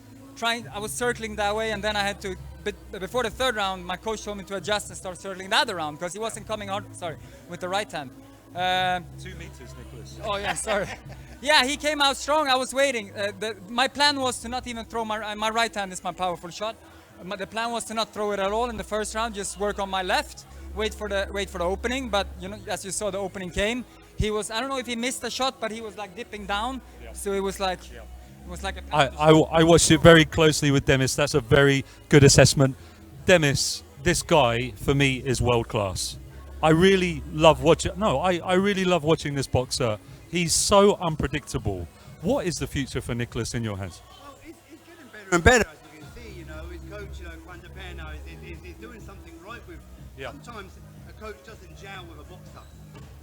circling that way, and then I had to. But before the third round, my coach told me to adjust and start circling the other round because he wasn't coming hard. Sorry, with the right hand. 2 meters, Nicholas. Oh yeah, sorry. Yeah, he came out strong. I was waiting. My plan was to not even throw my right hand is my powerful shot. The plan was to not throw it at all in the first round. Just work on my left. Wait for the opening. But as you saw, the opening came. He was, I don't know if he missed a shot, but he was like dipping down. Yeah. So it was like a I watched it very closely with Demis. That's a very good assessment. Demis, this guy for me is world class. I really love watching. No, I really love watching this boxer. He's so unpredictable. What is the future for Nicholas in your hands? Well, he's getting better and better, as you can see. His coach, is doing something right with. Yeah. Sometimes a coach doesn't gel with a boxer,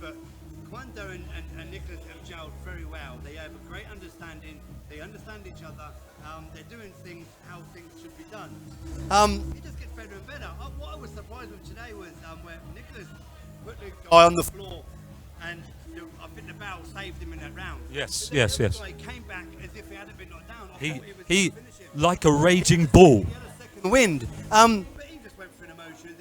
but Quando and Nicholas have gelled very well. They have a great understanding. They understand each other. They're doing things how things should be done. It just gets better and better. What I was surprised with today was where Nicholas put the guy on the floor, and I think the bell saved him in that round. Yes. Guy came back as if he hadn't been knocked down. He like a raging bull. He had a second wind. But he just went through an emotion.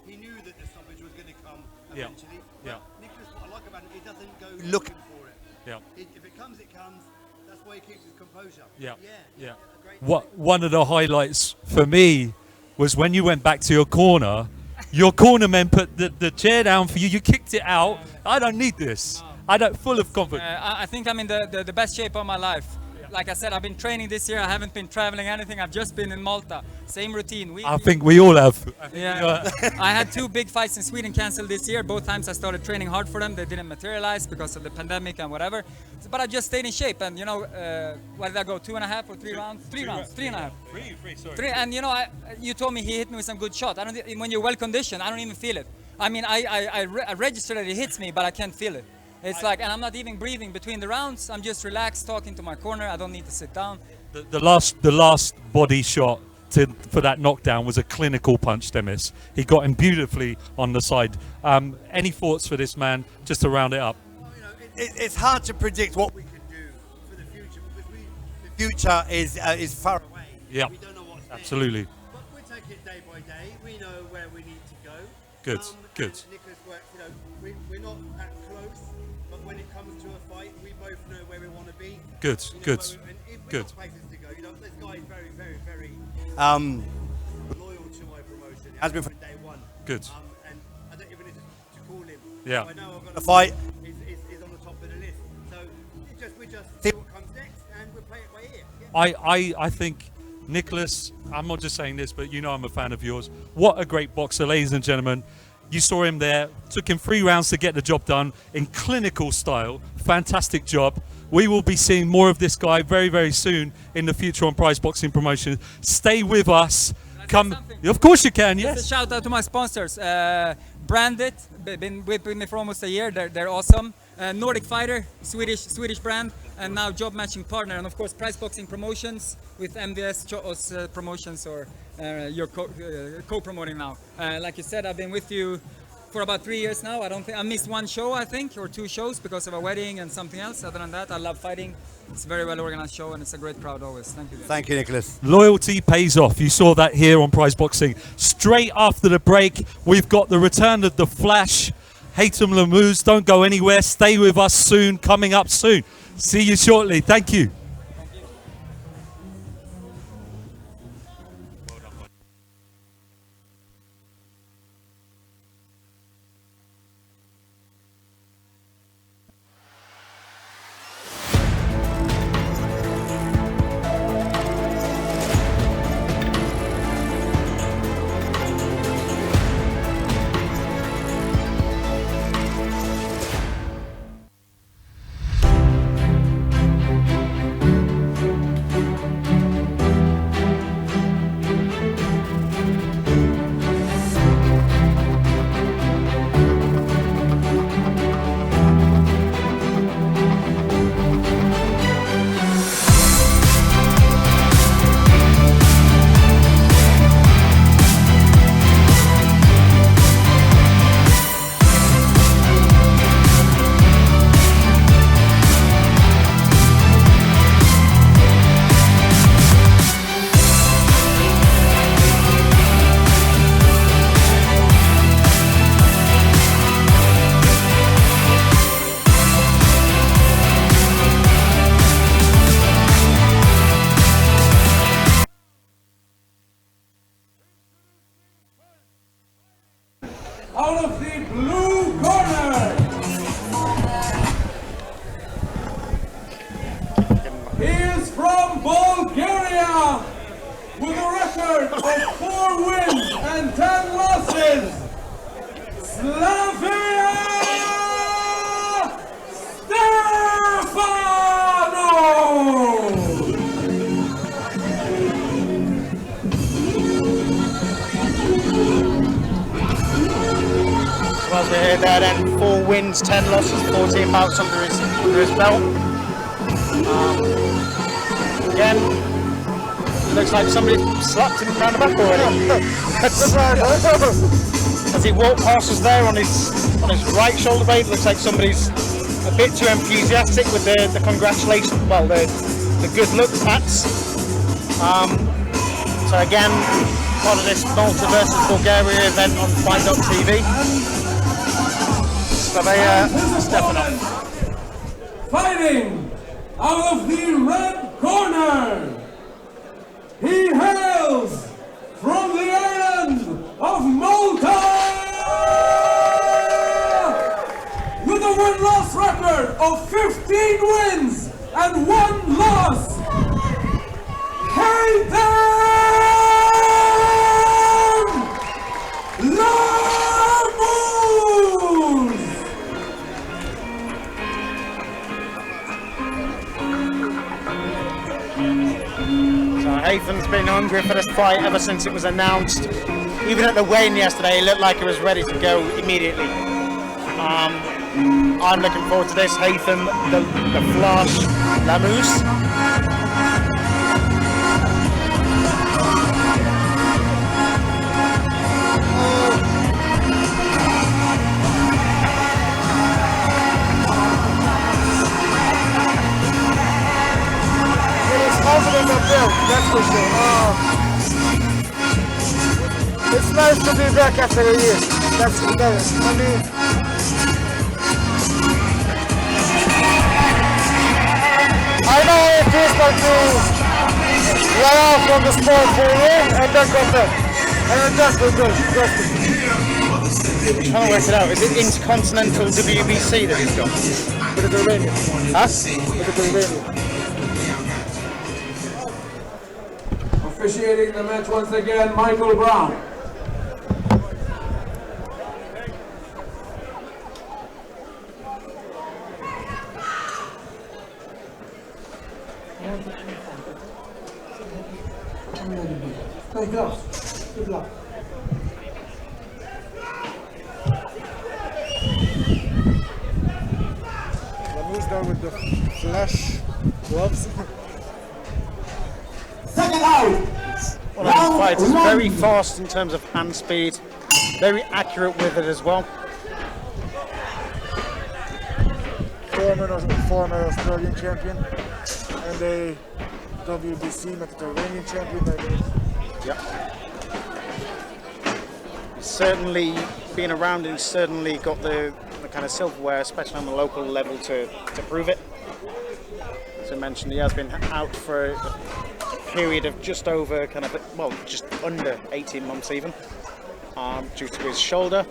He knew that the stoppage was going to come eventually. Yeah. Nicholas, what I like about him, he doesn't go looking for it. Yeah. If it comes, it comes. That's why he keeps his composure. Yeah. One of the highlights for me was when you went back to your corner. Your corner men put the chair down for you. You kicked it out. I don't need this. Full of confidence. I think I'm in the best shape of my life. Like I said, I've been training this year. I haven't been traveling anything. I've just been in Malta. Same routine. I think we all have. Yeah. I had 2 big fights in Sweden canceled this year. Both times I started training hard for them. They didn't materialize because of the pandemic and whatever. But I just stayed in shape. And where did I go? 2.5 or 3 rounds? 3 rounds. 3.5. 3, sorry. 3. And you told me he hit me with some good shot. When you're well conditioned, I don't even feel it. I mean, I register that he hits me, but I can't feel it. It's and I'm not even breathing between the rounds. I'm just relaxed, talking to my corner. I don't need to sit down. The last body shot for that knockdown was a clinical punch, Demis. He got him beautifully on the side. Any thoughts for this man, just to round it up? Well, it's hard to predict what we can do for the future because the future is far away. Yeah, we don't know what's absolutely. There. But we take it day by day. We know where we need to go. Good. Nicholas works. We're not that close, but when it comes to a fight, we both know where we want to be. Good. We've got places to go. This guy is very, very, very loyal to my promotion. Has been from day one. Good. And I don't even need to call him. Yeah. So I know I've got a fight. He's on the top of the list. So we just see what comes next, and we'll play it by ear. Yeah. I think Nicholas, I'm not just saying this, but I'm a fan of yours. What a great boxer, ladies and gentlemen. You saw him there, took him 3 rounds to get the job done in clinical style. Fantastic job. We will be seeing more of this guy very, very soon in the future on Prize Boxing Promotions. Stay with us. come. Of course you can. Just Yes. a shout out to my sponsors. Brandit, been with me for almost a year. They're awesome. Nordic Fighter, Swedish brand, and now job matching partner, and of course Prize Boxing Promotions with MVS Choos Promotions, or you're co-promoting now. Like you said, I've been with you for about 3 years now. I don't think I missed one show, I think, or 2 shows because of a wedding and something else. Other than that, I love fighting. It's a very well organized show, and it's a great crowd always. Thank you, guys. Thank you, Nicholas. Loyalty pays off. You saw that here on Prize Boxing. Straight after the break, we've got the return of the Flash. Hatem Lamuz, don't go anywhere. Stay with us soon, coming up soon. See you shortly. Thank you. Out of the blue corner, he is from Bulgaria with a record of 4 wins and 10 losses. Slavia Stefano! As we heard there, then 4 wins, 10 losses, 14 bouts under his belt. Again, looks like somebody slapped him around the back already. As he walked past us there on his right shoulder blade, looks like somebody's a bit too enthusiastic with the congratulations, well, the good luck pats. So again, part of this Malta versus Bulgaria event on Fight.tv. Stefano. Fighting out of the red corner, he hails from the island of Malta with a win-loss record of 15 wins and 1 loss. Hatem Lamuz! Hatem's been hungry for this fight ever since it was announced. Even at the weigh-in yesterday, it looked like it was ready to go immediately. I'm looking forward to this. Hatem, the Flash Lamuz. Confident up there, that's for sure. It's nice to be back after a year. That's I mean, I know it feels like to run off from the sport for a year and then come back. And it does feel good, trust me. I'm trying to work it out. Is it Intercontinental WBC that he's got? With the Iranian. Huh? With the Iranian. Officiating the match once again, Michael Brown. Take off. the flash gloves. Second out. One of these fighters very fast in terms of hand speed, very accurate with it as well. Former Australian champion and a WBC Mediterranean champion, I believe. Yep. He's certainly been around, and he's certainly got the kind of silverware, especially on the local level, to prove it. As I mentioned, he has been out for a period of just over just under 18 months even, due to his shoulder.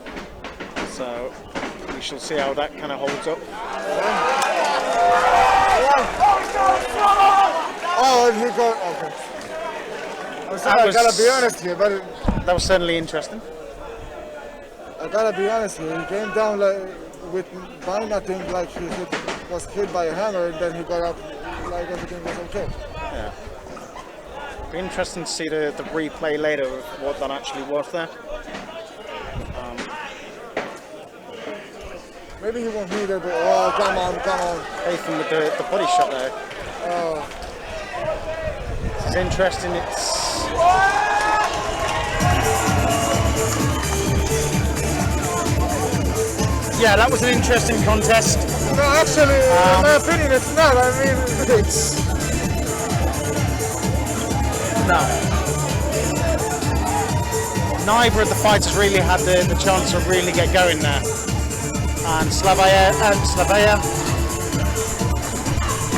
So we shall see how that kind of holds up. Oh, and he got okay. I gotta be honest here, but that was certainly interesting. I gotta be honest here. He came down by nothing, like he was hit by a hammer, and then he got up like everything was okay. Yeah. Be interesting to see the replay later of what that actually was there. Maybe he won't need it, but oh, come on. Nathan with the body shot there. Oh. This is interesting. Yeah, that was an interesting contest. No, actually, in my opinion, it's not. I mean, it's... No. Neither of the fighters really had the chance to really get going there. And Slavea,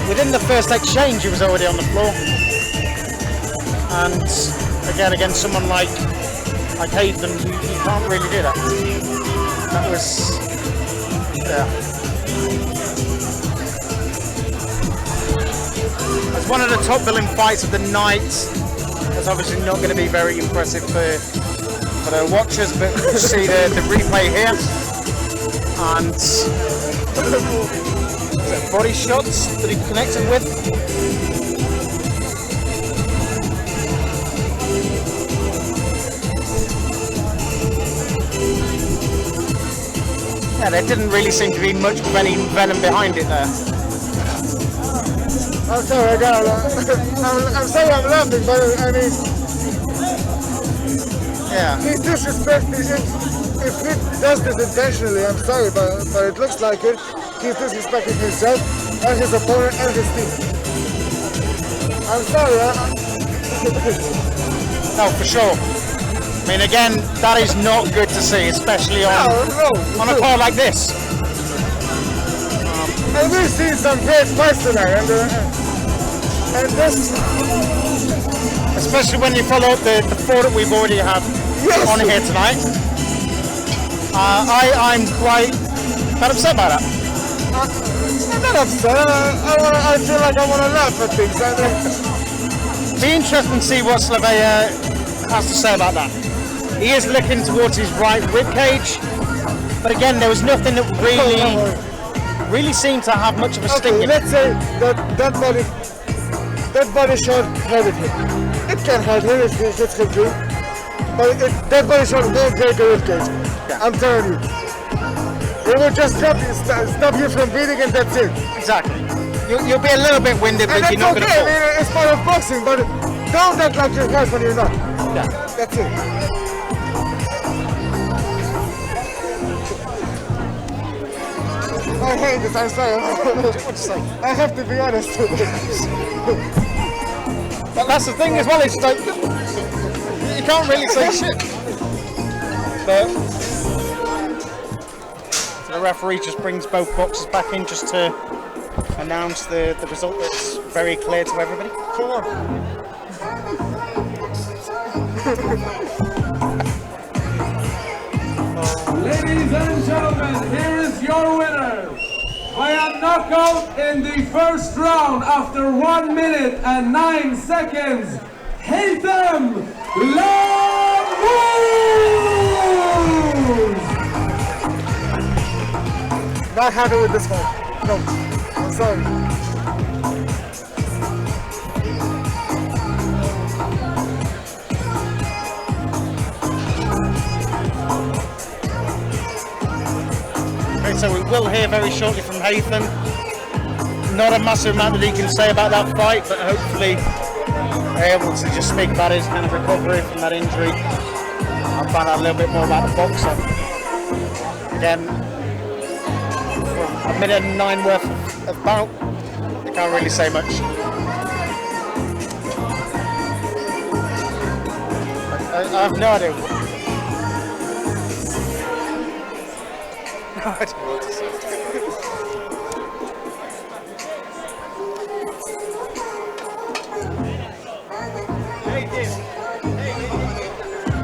within the first exchange, he was already on the floor. And again, against someone like Hayden, you can't really do that. That was, yeah. As one of the top billing fights of the night, that's obviously not going to be very impressive for the watchers, but we'll see the replay here. And body shots that he connected with. Yeah, there didn't really seem to be much of any venom behind it there. I'm sorry, I'm sorry I'm laughing, but I mean, yeah. He's disrespecting. If he does this intentionally, I'm sorry, but it looks like it. He's disrespecting himself and his opponent and his team. I'm sorry. No, for sure. I mean, again, that is not good to see, especially on a card like this. And we've seen some great fights tonight, and this, especially when you follow up the four that we've already had on here tonight. I'm quite upset by that. I'm not upset. I feel like I want to laugh at things. Be interesting to see what Slavea has to say about that. He is looking towards his right rib cage, but again, there was nothing that really seemed to have much of a sting in it. Let's say that body shot hurted him. It can hurt him if he hits him too, but that body shot won't break the rib cage. Yeah. I'm telling you. It will just stop you from bleeding, and that's it. Exactly. You'll be a little bit winded, but you're not going to fall. I mean, it's part of boxing, but don't act like you're hurt when you're not. Yeah. That's it. I hate this, I'm sorry. I have to be honest. But that's the thing as well, it's like, you can't really say shit. But the referee just brings both boxers back in just to announce the result that's very clear to everybody. Come on. Ladies and gentlemen, here is your winner by a knockout in the first round after 1 minute and 9 seconds. Haytham Lamwood! Not happy with this one. No, I'm sorry. Okay, so we will hear very shortly from Haytham. not a massive amount that he can say about that fight, but hopefully able to just speak about his kind of recovery from that injury and find out a little bit more about the boxer. Again, for a minute and 9 worth of bout, I can't really say much. I have no idea. No idea what to say.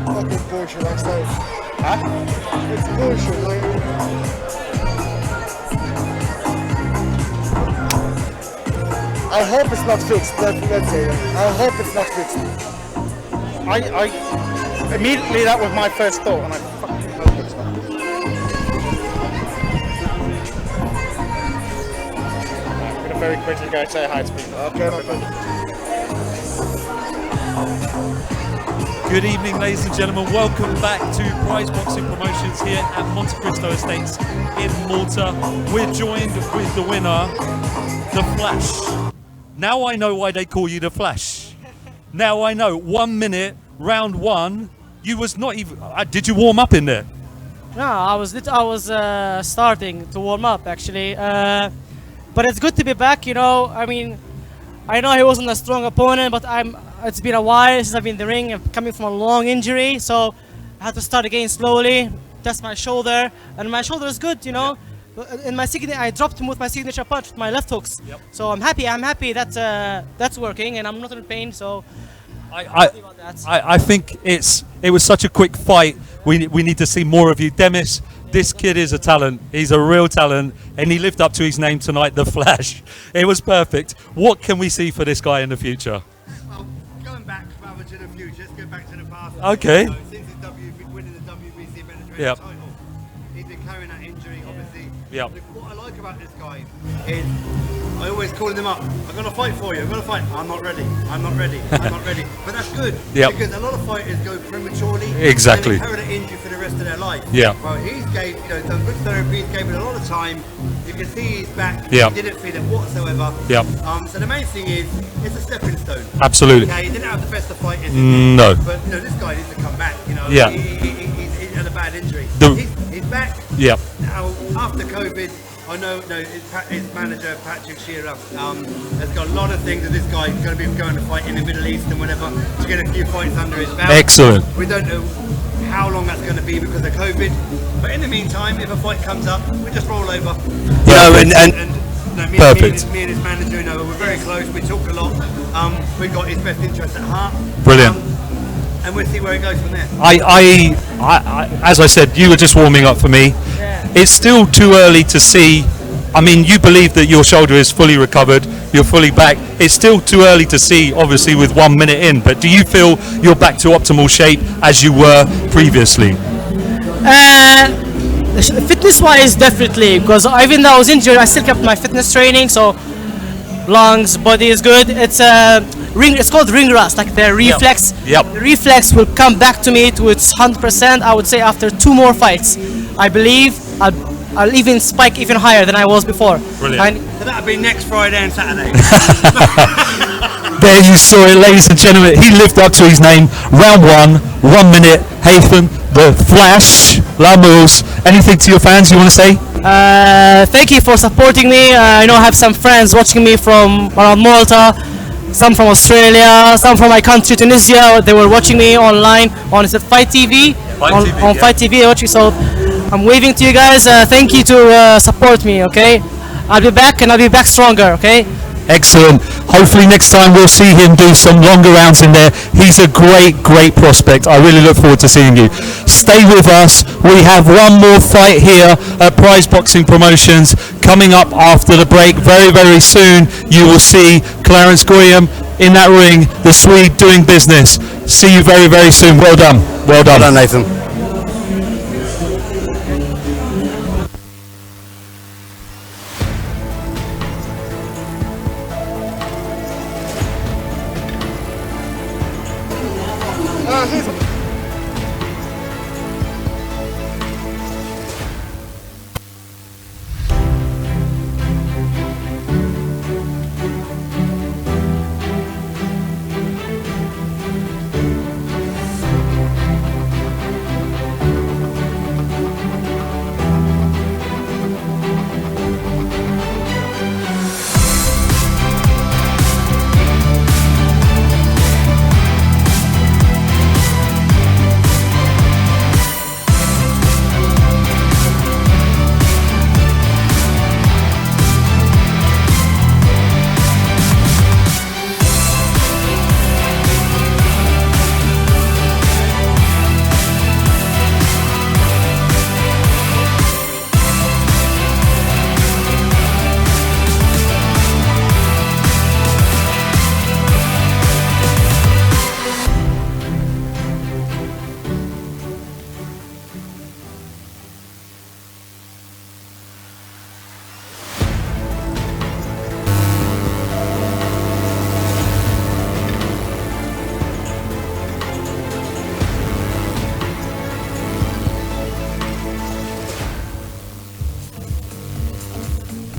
Fucking bullshit, I say. Huh? It's bullshit, like. I hope it's not fixed. Let's say that. I hope it's not fixed. I immediately that was my first thought, and I fucking hope it's not. I'm gonna very quickly go say hi to people. Okay, no problem. Good evening, ladies and gentlemen. Welcome back to Prize Boxing Promotions here at Montekristo Estates in Malta. We're joined with the winner, The Flash. Now I know why they call you The Flash. Now I know. 1 minute, round one. You was not even. Did you warm up in there? No, I was starting to warm up actually. But it's good to be back. You know, I mean, I know he wasn't a strong opponent, but it's been a while since I've been in the ring. I'm coming from a long injury, so I had to start again slowly, test my shoulder, and my shoulder is good, you know. In my signature, I dropped him with my signature punch with my left hooks. Yep. So I'm happy that that's working, and I'm not in pain. So I think it was such a quick fight. We need to see more of you, Demis. This kid is a talent. He's a real talent, and he lived up to his name tonight, The Flash. It was perfect. What can we see for this guy in the future? Well, going back rather to the future, let's go back to the past. Okay. So, since he's winning the WBC Venezuela Yep. title, he's been carrying that injury, obviously. Yep. What I like about this guy is I always calling him up. I'm going to fight for you. I'm going to fight. I'm not ready. I'm not ready. I'm not ready. But that's good. Yep. Because a lot of fighters go prematurely. Exactly. And they carry that injury for the rest of their life. Yeah. Well, he's gave done good therapy. He's gave it a lot of time. You can see he's back. Yep. He didn't feel it whatsoever. Yep. So the main thing is it's a stepping stone. Absolutely. Okay. He didn't have the best of fighters. No. But this guy needs to come back. Yeah. He had a bad injury. He's back. Yep. Now after COVID. I know his manager Patrick Shearer has got a lot of things that this guy is going to be going to fight in the Middle East and whatever to get a few fights under his belt. Excellent. We don't know how long that's going to be because of COVID, but in the meantime, if a fight comes up, we just roll over. Perfect. Me and his manager, we're very close. We talk a lot. We've got his best interest at heart. Brilliant. And we'll see where it goes from there. I as I said, you were just warming up for me. yeah. It's still too early to see. I mean, you believe that your shoulder is fully recovered, you're fully back. It's still too early to see, obviously, with 1 minute in. But do you feel you're back to optimal shape as you were previously? Fitness-wise, definitely, because even though I was injured, I still kept my fitness training. So lungs, body is good. It's called ring rust, like the reflex. Yep. The reflex will come back to me to its 100%. I would say after 2 more fights, I believe I'll even spike even higher than I was before. Brilliant. So that'll be next Friday and Saturday. There you saw it, ladies and gentlemen. He lived up to his name. Round 1, 1 minute. Haytham, The Flash, Lamus. Anything to your fans you want to say? Thank you for supporting me. I know I have some friends watching me from around Malta, some from Australia, some from my country, Tunisia. They were watching me online on Fight TV. On Fight TV, they're watching. So I'm waving to you guys. Thank you to support me. Okay, I'll be back and I'll be back stronger. Okay. Excellent. Hopefully next time we'll see him do some longer rounds in there. He's a great prospect. I really look forward to seeing you. Stay with us. We have one more fight here at Prize Boxing Promotions coming up after the break. Very soon you will see Clarence Goyam in that ring, the Swede doing business. See you very soon. Well done. Well done. Well done, Nathan.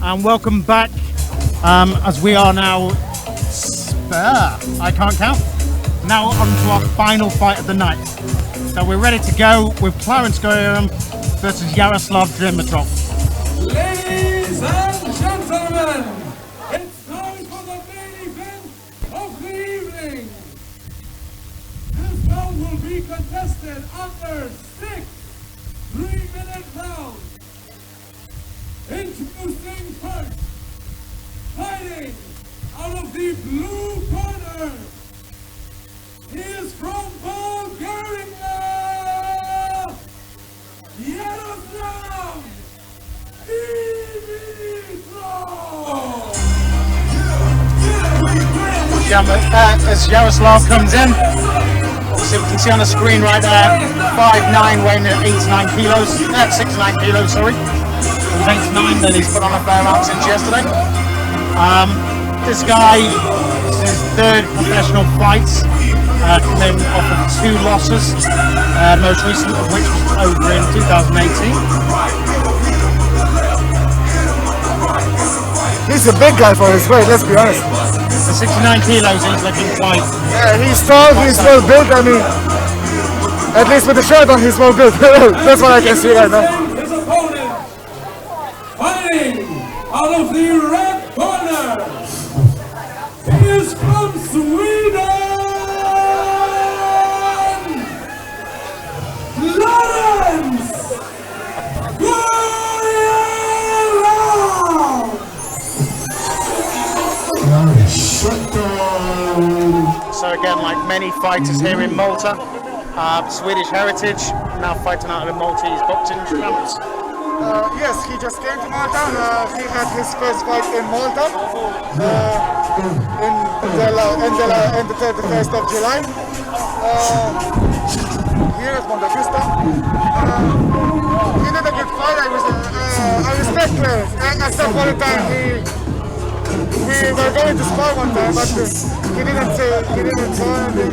and welcome back as we are now, I can't count, now on to our final fight of the night. So we're ready to go with Clarence Goyam versus Yaroslav Dimitrov. Ladies and gentlemen, it's time for the main event of the evening. This bout will be contested under 6 3-minute rounds. Introducing first, fighting out of the blue corner. He is from Bulgaria, Yaroslav Dimitrov. As Yaroslav comes in, obviously we can see on the screen right there, 5'9", weighing at 8 to 9 kilos, 6 to 9 kilos, sorry. He was 8 to 9, then he's put on a fair amount since yesterday. This guy is his 3rd professional fight, coming off of 2 losses, most recent of which was over in 2018. He's a big guy for his weight, let's be honest. For 69 kilos, he's looking quite... Yeah, he's tall, he's well built, I mean, at least with the shirt on, he's well built. That's what I can see right now. His opponent, fighting out of the red corner, he is from Sweden, Clarence Goyam. So again, like many fighters here in Malta, Swedish heritage, now fighting out of the Maltese boxing champs. Yes, he just came to Malta. He had his first fight in Malta in the 31st of July. Here at Montekristo. He did a good fight. I respect Clarence. At some point in time, we were going to spar one time, but he didn't say anything.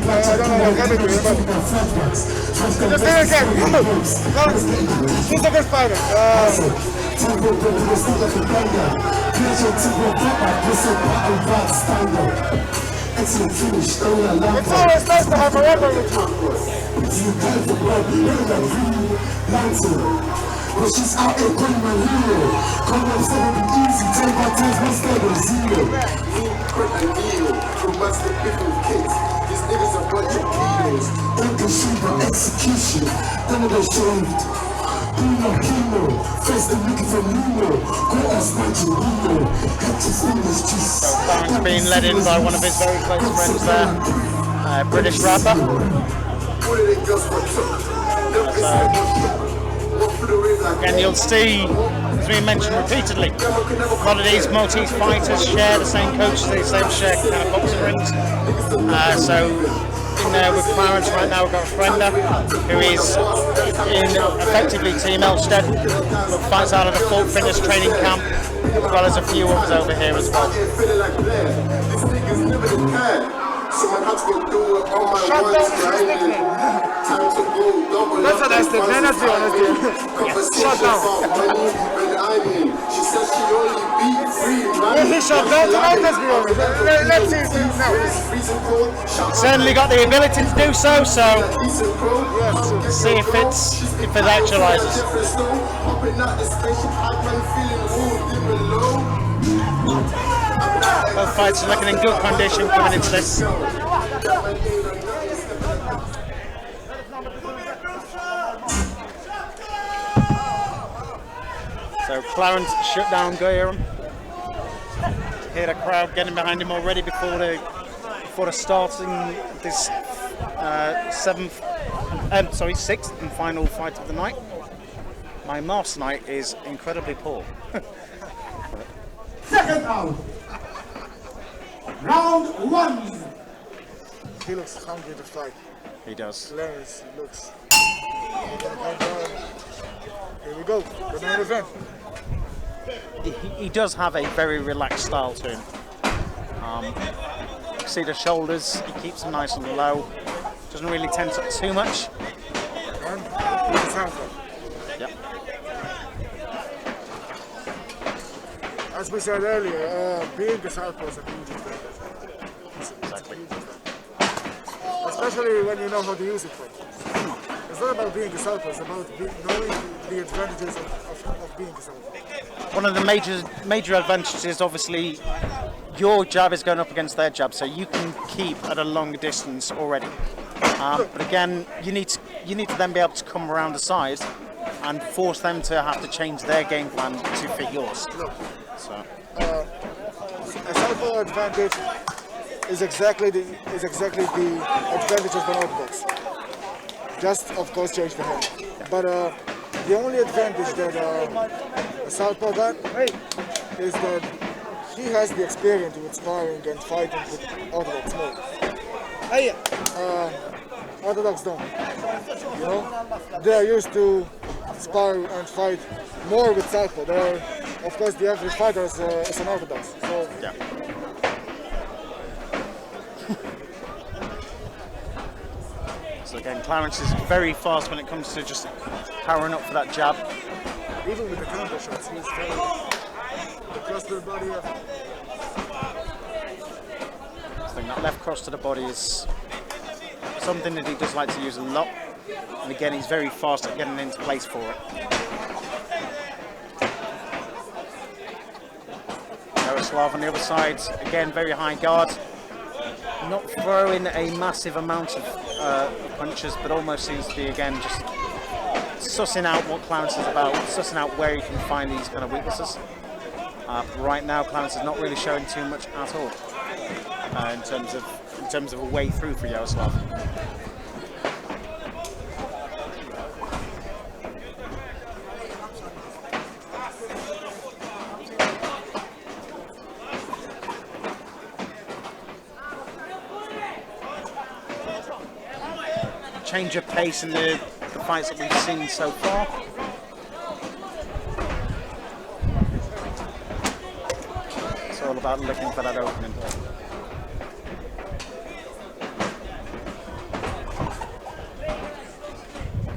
I don't know what happened to him, but just say it again. He's a good fighter. It's always nice to have a rapper with you. But she's out there calling my hero. Come on, so it'll be easy. Take my times, one step of zero. Quick and Neo, from Master Pickle Kicks. These niggas are bunch of heroes. Don't go shoot by execution. None of those show me. Bruno Kino, first they're looking for Nuno. Go ask Nigel Nuno. Head to fingers, just. Clarence being led in by one of his very close friends there, British rapper. Again, you'll see, as we mentioned repeatedly, a lot of these Maltese fighters share the same coaches, they share kind of boxing rings. So in there with Clarence right now, we've got Frenda, who is in effectively Team Elstead, but fights out of the Fort Fitness training camp, as well as a few others over here as well. That's a nice thing, let's be honest here. Shut down. He shut down tonight, let's be honest. Let's see it now. Certainly got the ability to do so, so see if it actualizes. Both fights are looking in good condition coming into this. So Clarence shut down Goyam. Hear the crowd getting behind him already before the starting this sixth and final fight of the night. My mask night is incredibly poor. Second round. Round 1. He looks hungry to fight. He does. Clarence looks. Here we go. The main event. He does have a very relaxed style to him. See the shoulders, he keeps them nice and low. Doesn't really tense up too much. And he's a Yep. as we said earlier, being a southpaw is a huge advantage. Exactly. Especially when you know how to use it. It's not about being a southpaw, it's about knowing the advantages of being a southpaw. One of the major advantages, obviously, your jab is going up against their jab, so you can keep at a long distance already. But again, you need to then be able to come around the side and force them to have to change their game plan to fit yours. So. A southpaw advantage is exactly the advantage of an orthodox. Just of course change the head. But the only advantage that a southpaw got is that he has the experience with sparring and fighting with orthodox more. Orthodox don't. You know, they are used to spar and fight more with southpaw. Of course, the average fighter is an orthodox. So yeah. So again, Clarence is very fast when it comes to just powering up for that jab. Even with the counter shots, he's very across the body. I think that left cross to the body is something that he does like to use a lot. And again, he's very fast at getting into place for it. Yaroslav on the other side, again, very high guard. Not throwing a massive amount of punches, but almost seems to be, again, just sussing out what Clarence is about, sussing out where he can find these kind of weaknesses. Right now, Clarence is not really showing too much at all in terms of a way through for Yaroslav. Change of pace in the fights that we've seen so far. It's all about looking for that opening.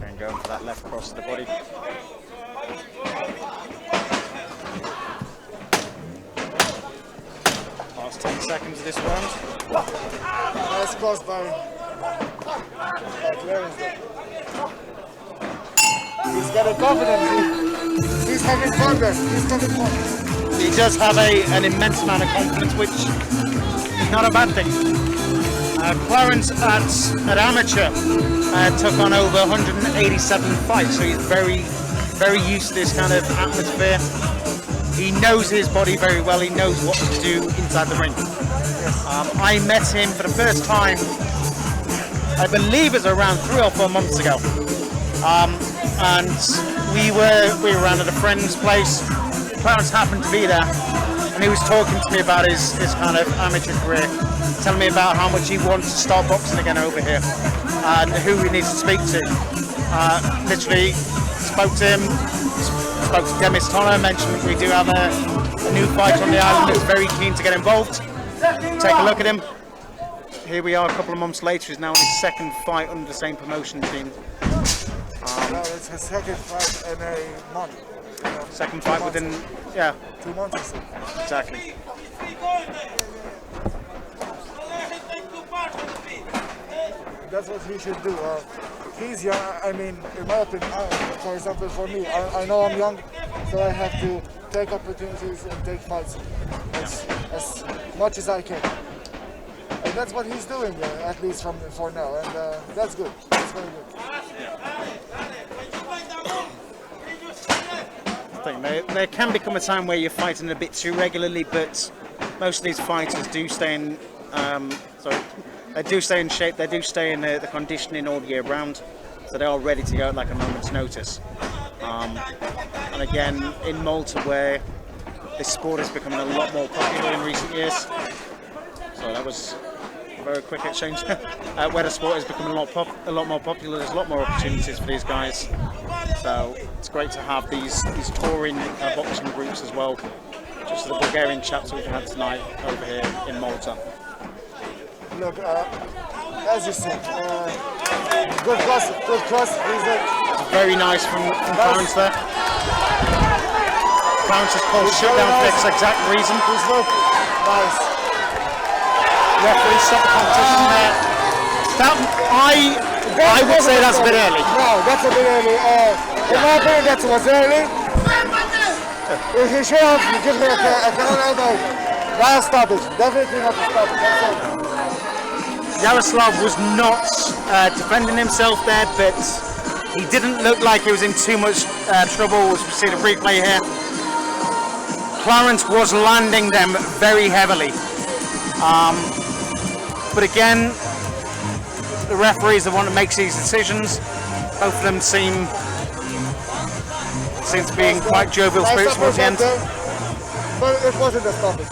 And going for that left cross to the body. Last 10 seconds of this round. Nice cross by Clarence. He's got a confidence. He's having fun there. He's having fun. He does have an immense amount of confidence, which is not a bad thing. Clarence at amateur took on over 187 fights, so he's very, very used to this kind of atmosphere. He knows his body very well. He knows what to do inside the ring. I met him for the first time, I believe it was around 3 or 4 months ago, and we were around at a friend's place. Clarence happened to be there, and he was talking to me about his kind of amateur career, telling me about how much he wants to start boxing again over here, and who he needs to speak to. Literally spoke to him, spoke to Demis Tonner, mentioned we do have a new fighter on the island that's very keen to get involved. Take a look at him. Here we are a couple of months later, he's now in his second fight under the same promotion team. It's his second fight in a month. Second fight within, 2 months or so. Exactly. That's what he should do. He's young, I mean, in my opinion, for example, for me, I know I'm young, so I have to take opportunities and take fights as much as I can. And that's what he's doing, at least for now, and that's good. That's very good. I think there can become a time where you're fighting a bit too regularly, but most of these fighters do stay in. They do stay in shape. They do stay in the conditioning all year round, so they are ready to go at like a moment's notice. And again, in Malta, where this sport is becoming a lot more popular in recent years, so that was a very quick exchange. Where the sport is becoming a lot more popular, there's a lot more opportunities for these guys. So it's great to have these touring boxing groups as well. Just the Bulgarian chaps we've had tonight over here in Malta. Look, as you said, good cross. It's very nice from Clarence there. Clarence has called shutdown for this exact reason. Nice. Referee stopped the competition there. I would say that's a bit early. No, that's a bit early. In my opinion, that was early. He should have given me a count out by last stoppage. Definitely not the stoppage. That's all. Yaroslav was not defending himself there, but he didn't look like he was in too much trouble. As we see the replay here, Clarence was landing them very heavily. But again, the referee is the one that makes these decisions. Both of them seem to be in quite jovial spirits towards the end. But it wasn't a stoppage,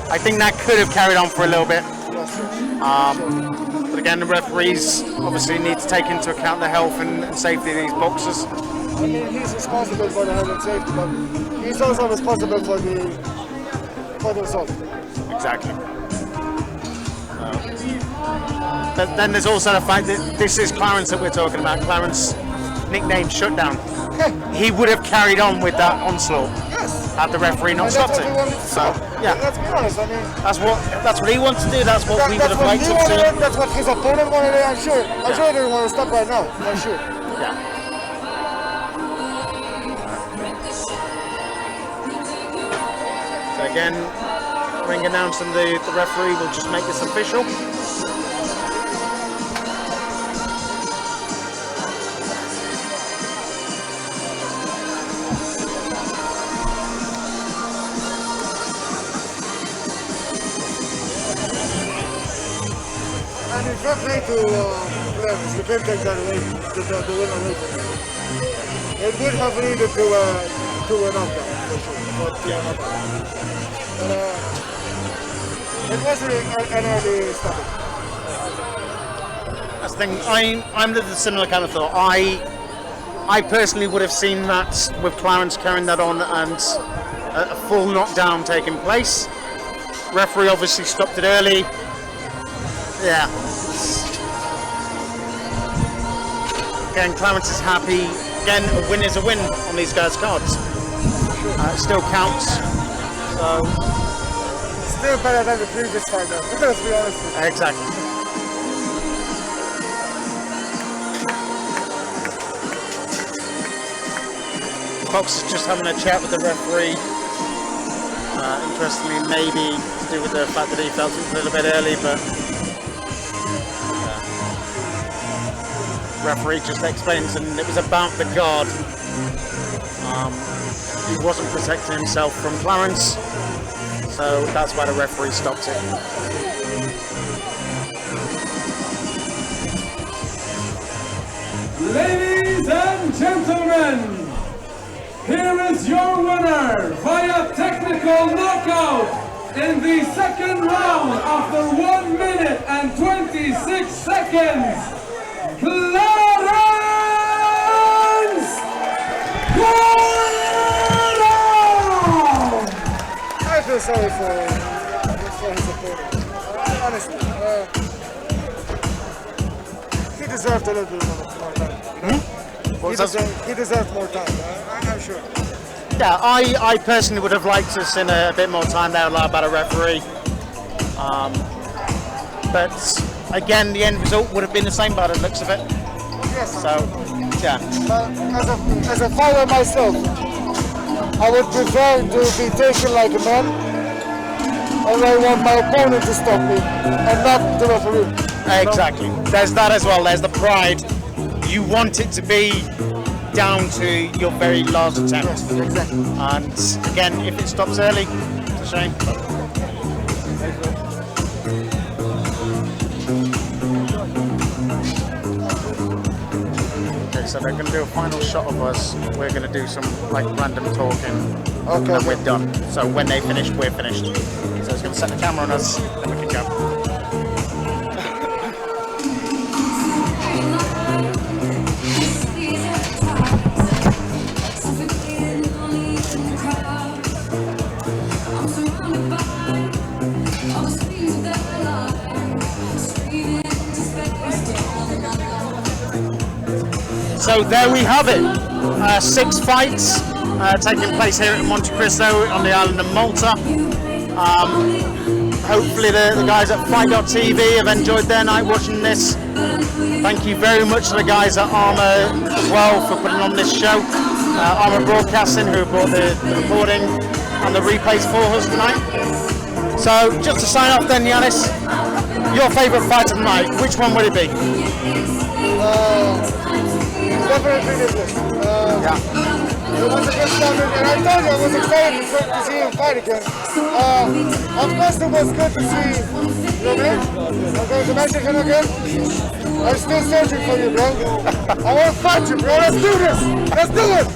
I think that could have carried on for a little bit. But again, the referees obviously need to take into account the health and safety of these boxers. I mean, he's responsible for the health and safety, but he's also responsible for the result. Exactly. But then there's also the fact that this is Clarence that we're talking about. Clarence, nicknamed Shutdown. He would have carried on with that onslaught had the referee not stopped it. So, yeah. Let's be honest, I mean... That's what he wants to do, that's what we would have liked to see. That's what his opponent wanted to do, I'm sure. I'm sure he didn't want to stop right now, I'm sure. Yeah. So again, ring announcing the referee will just make this official. And it's not play to Clarence, you can't take that away, the win away from him. It would have needed to a knockdown, for sure. But it wasn't an early stoppage. That's the thing, I'm of the similar kind of thought. I personally would have seen that with Clarence carrying that on and a full knockdown taking place. Referee obviously stopped it early. Yeah. Again, Clarence is happy. Again, a win is a win on these guys' cards. It still counts. So still better than the previous fight, though. Let's be honest with you. Exactly. Fox is just having a chat with the referee. Interestingly, maybe to do with the fact that he felt it was a little bit early, but referee just explains, and it was about the guard. He wasn't protecting himself from Clarence, so that's why the referee stopped it. Ladies and gentlemen, here is your winner via technical knockout in the second round after 1 minute and 26 seconds, Clarence Guerrero! I feel sorry for his opponent. Honestly, he deserved a little bit more time. He deserved more time. I'm sure. Yeah, I personally would have liked to have seen a bit more time there allowed by the referee. But again, the end result would have been the same by the looks of it. Yes. So, yeah. As a fighter myself, I would prefer to be taken like a man, and I want my opponent to stop me, and not the referee. Exactly. There's that as well. There's the pride. You want it to be down to your very last attempt. Yes, exactly. And again, if it stops early, it's a shame. Okay, so they're going to do a final shot of us. We're going to do some like random talking, Okay. and we're done. So when they finish, we're finished. So it's going to set the camera on us, then we can go. So there we have it. 6 fights taking place here at Montekristo on the island of Malta. Hopefully the guys at Fight.tv have enjoyed their night watching this. Thank you very much to the guys at Armour as well for putting on this show. Armour Broadcasting, who brought the recording and the replays for us tonight. So just to sign off then, Yanis, your favourite fight of the night, which one would it be? Definitely Nicholas. It was a good time, and I told you I was excited to see him fight again. Of course, it was good to see Romain. Okay, the Mexican again. I'm still searching for you, bro. I want to fight you, bro. Let's do this. Let's do it.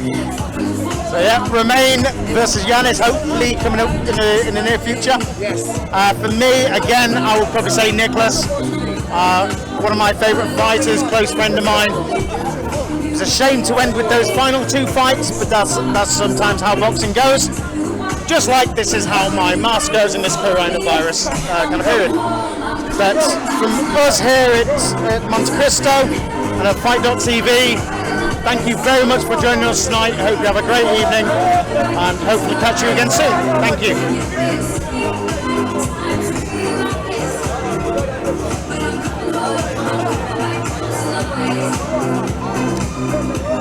So yeah, Romain versus Yanis, hopefully coming up in the near future. Yes. For me, again, I would probably say Nicholas. One of my favourite fighters, close friend of mine. It's a shame to end with those final 2 fights, but that's sometimes how boxing goes. Just like this is how my mask goes in this coronavirus kind of period. But from us here at Montekristo and at Fight.tv, thank you very much for joining us tonight. I hope you have a great evening and hopefully catch you again soon. Thank you.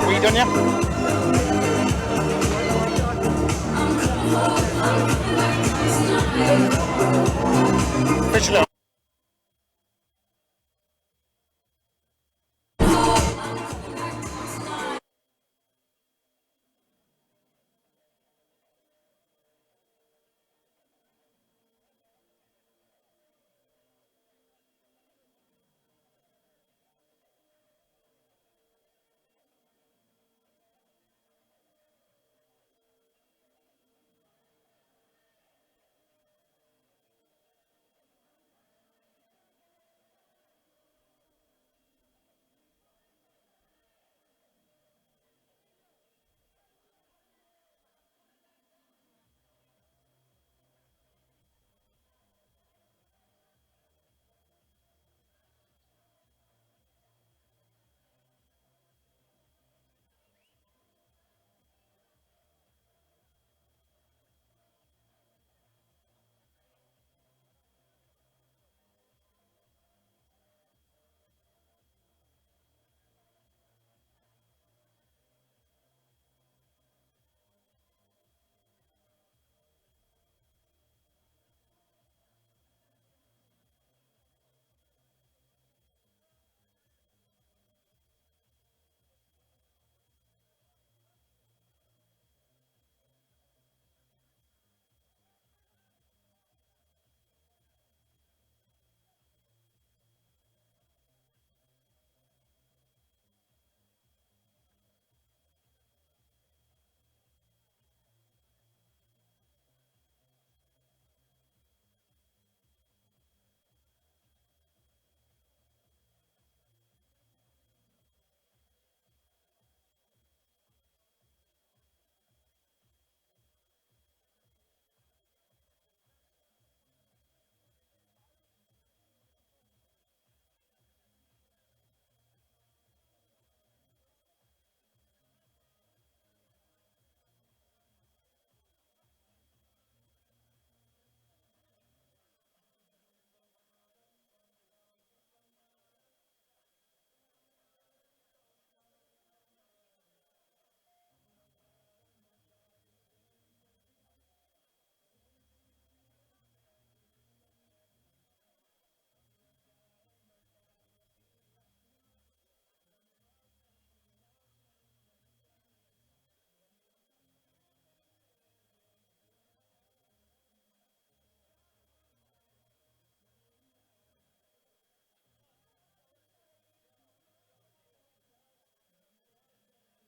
We done yet? Officially.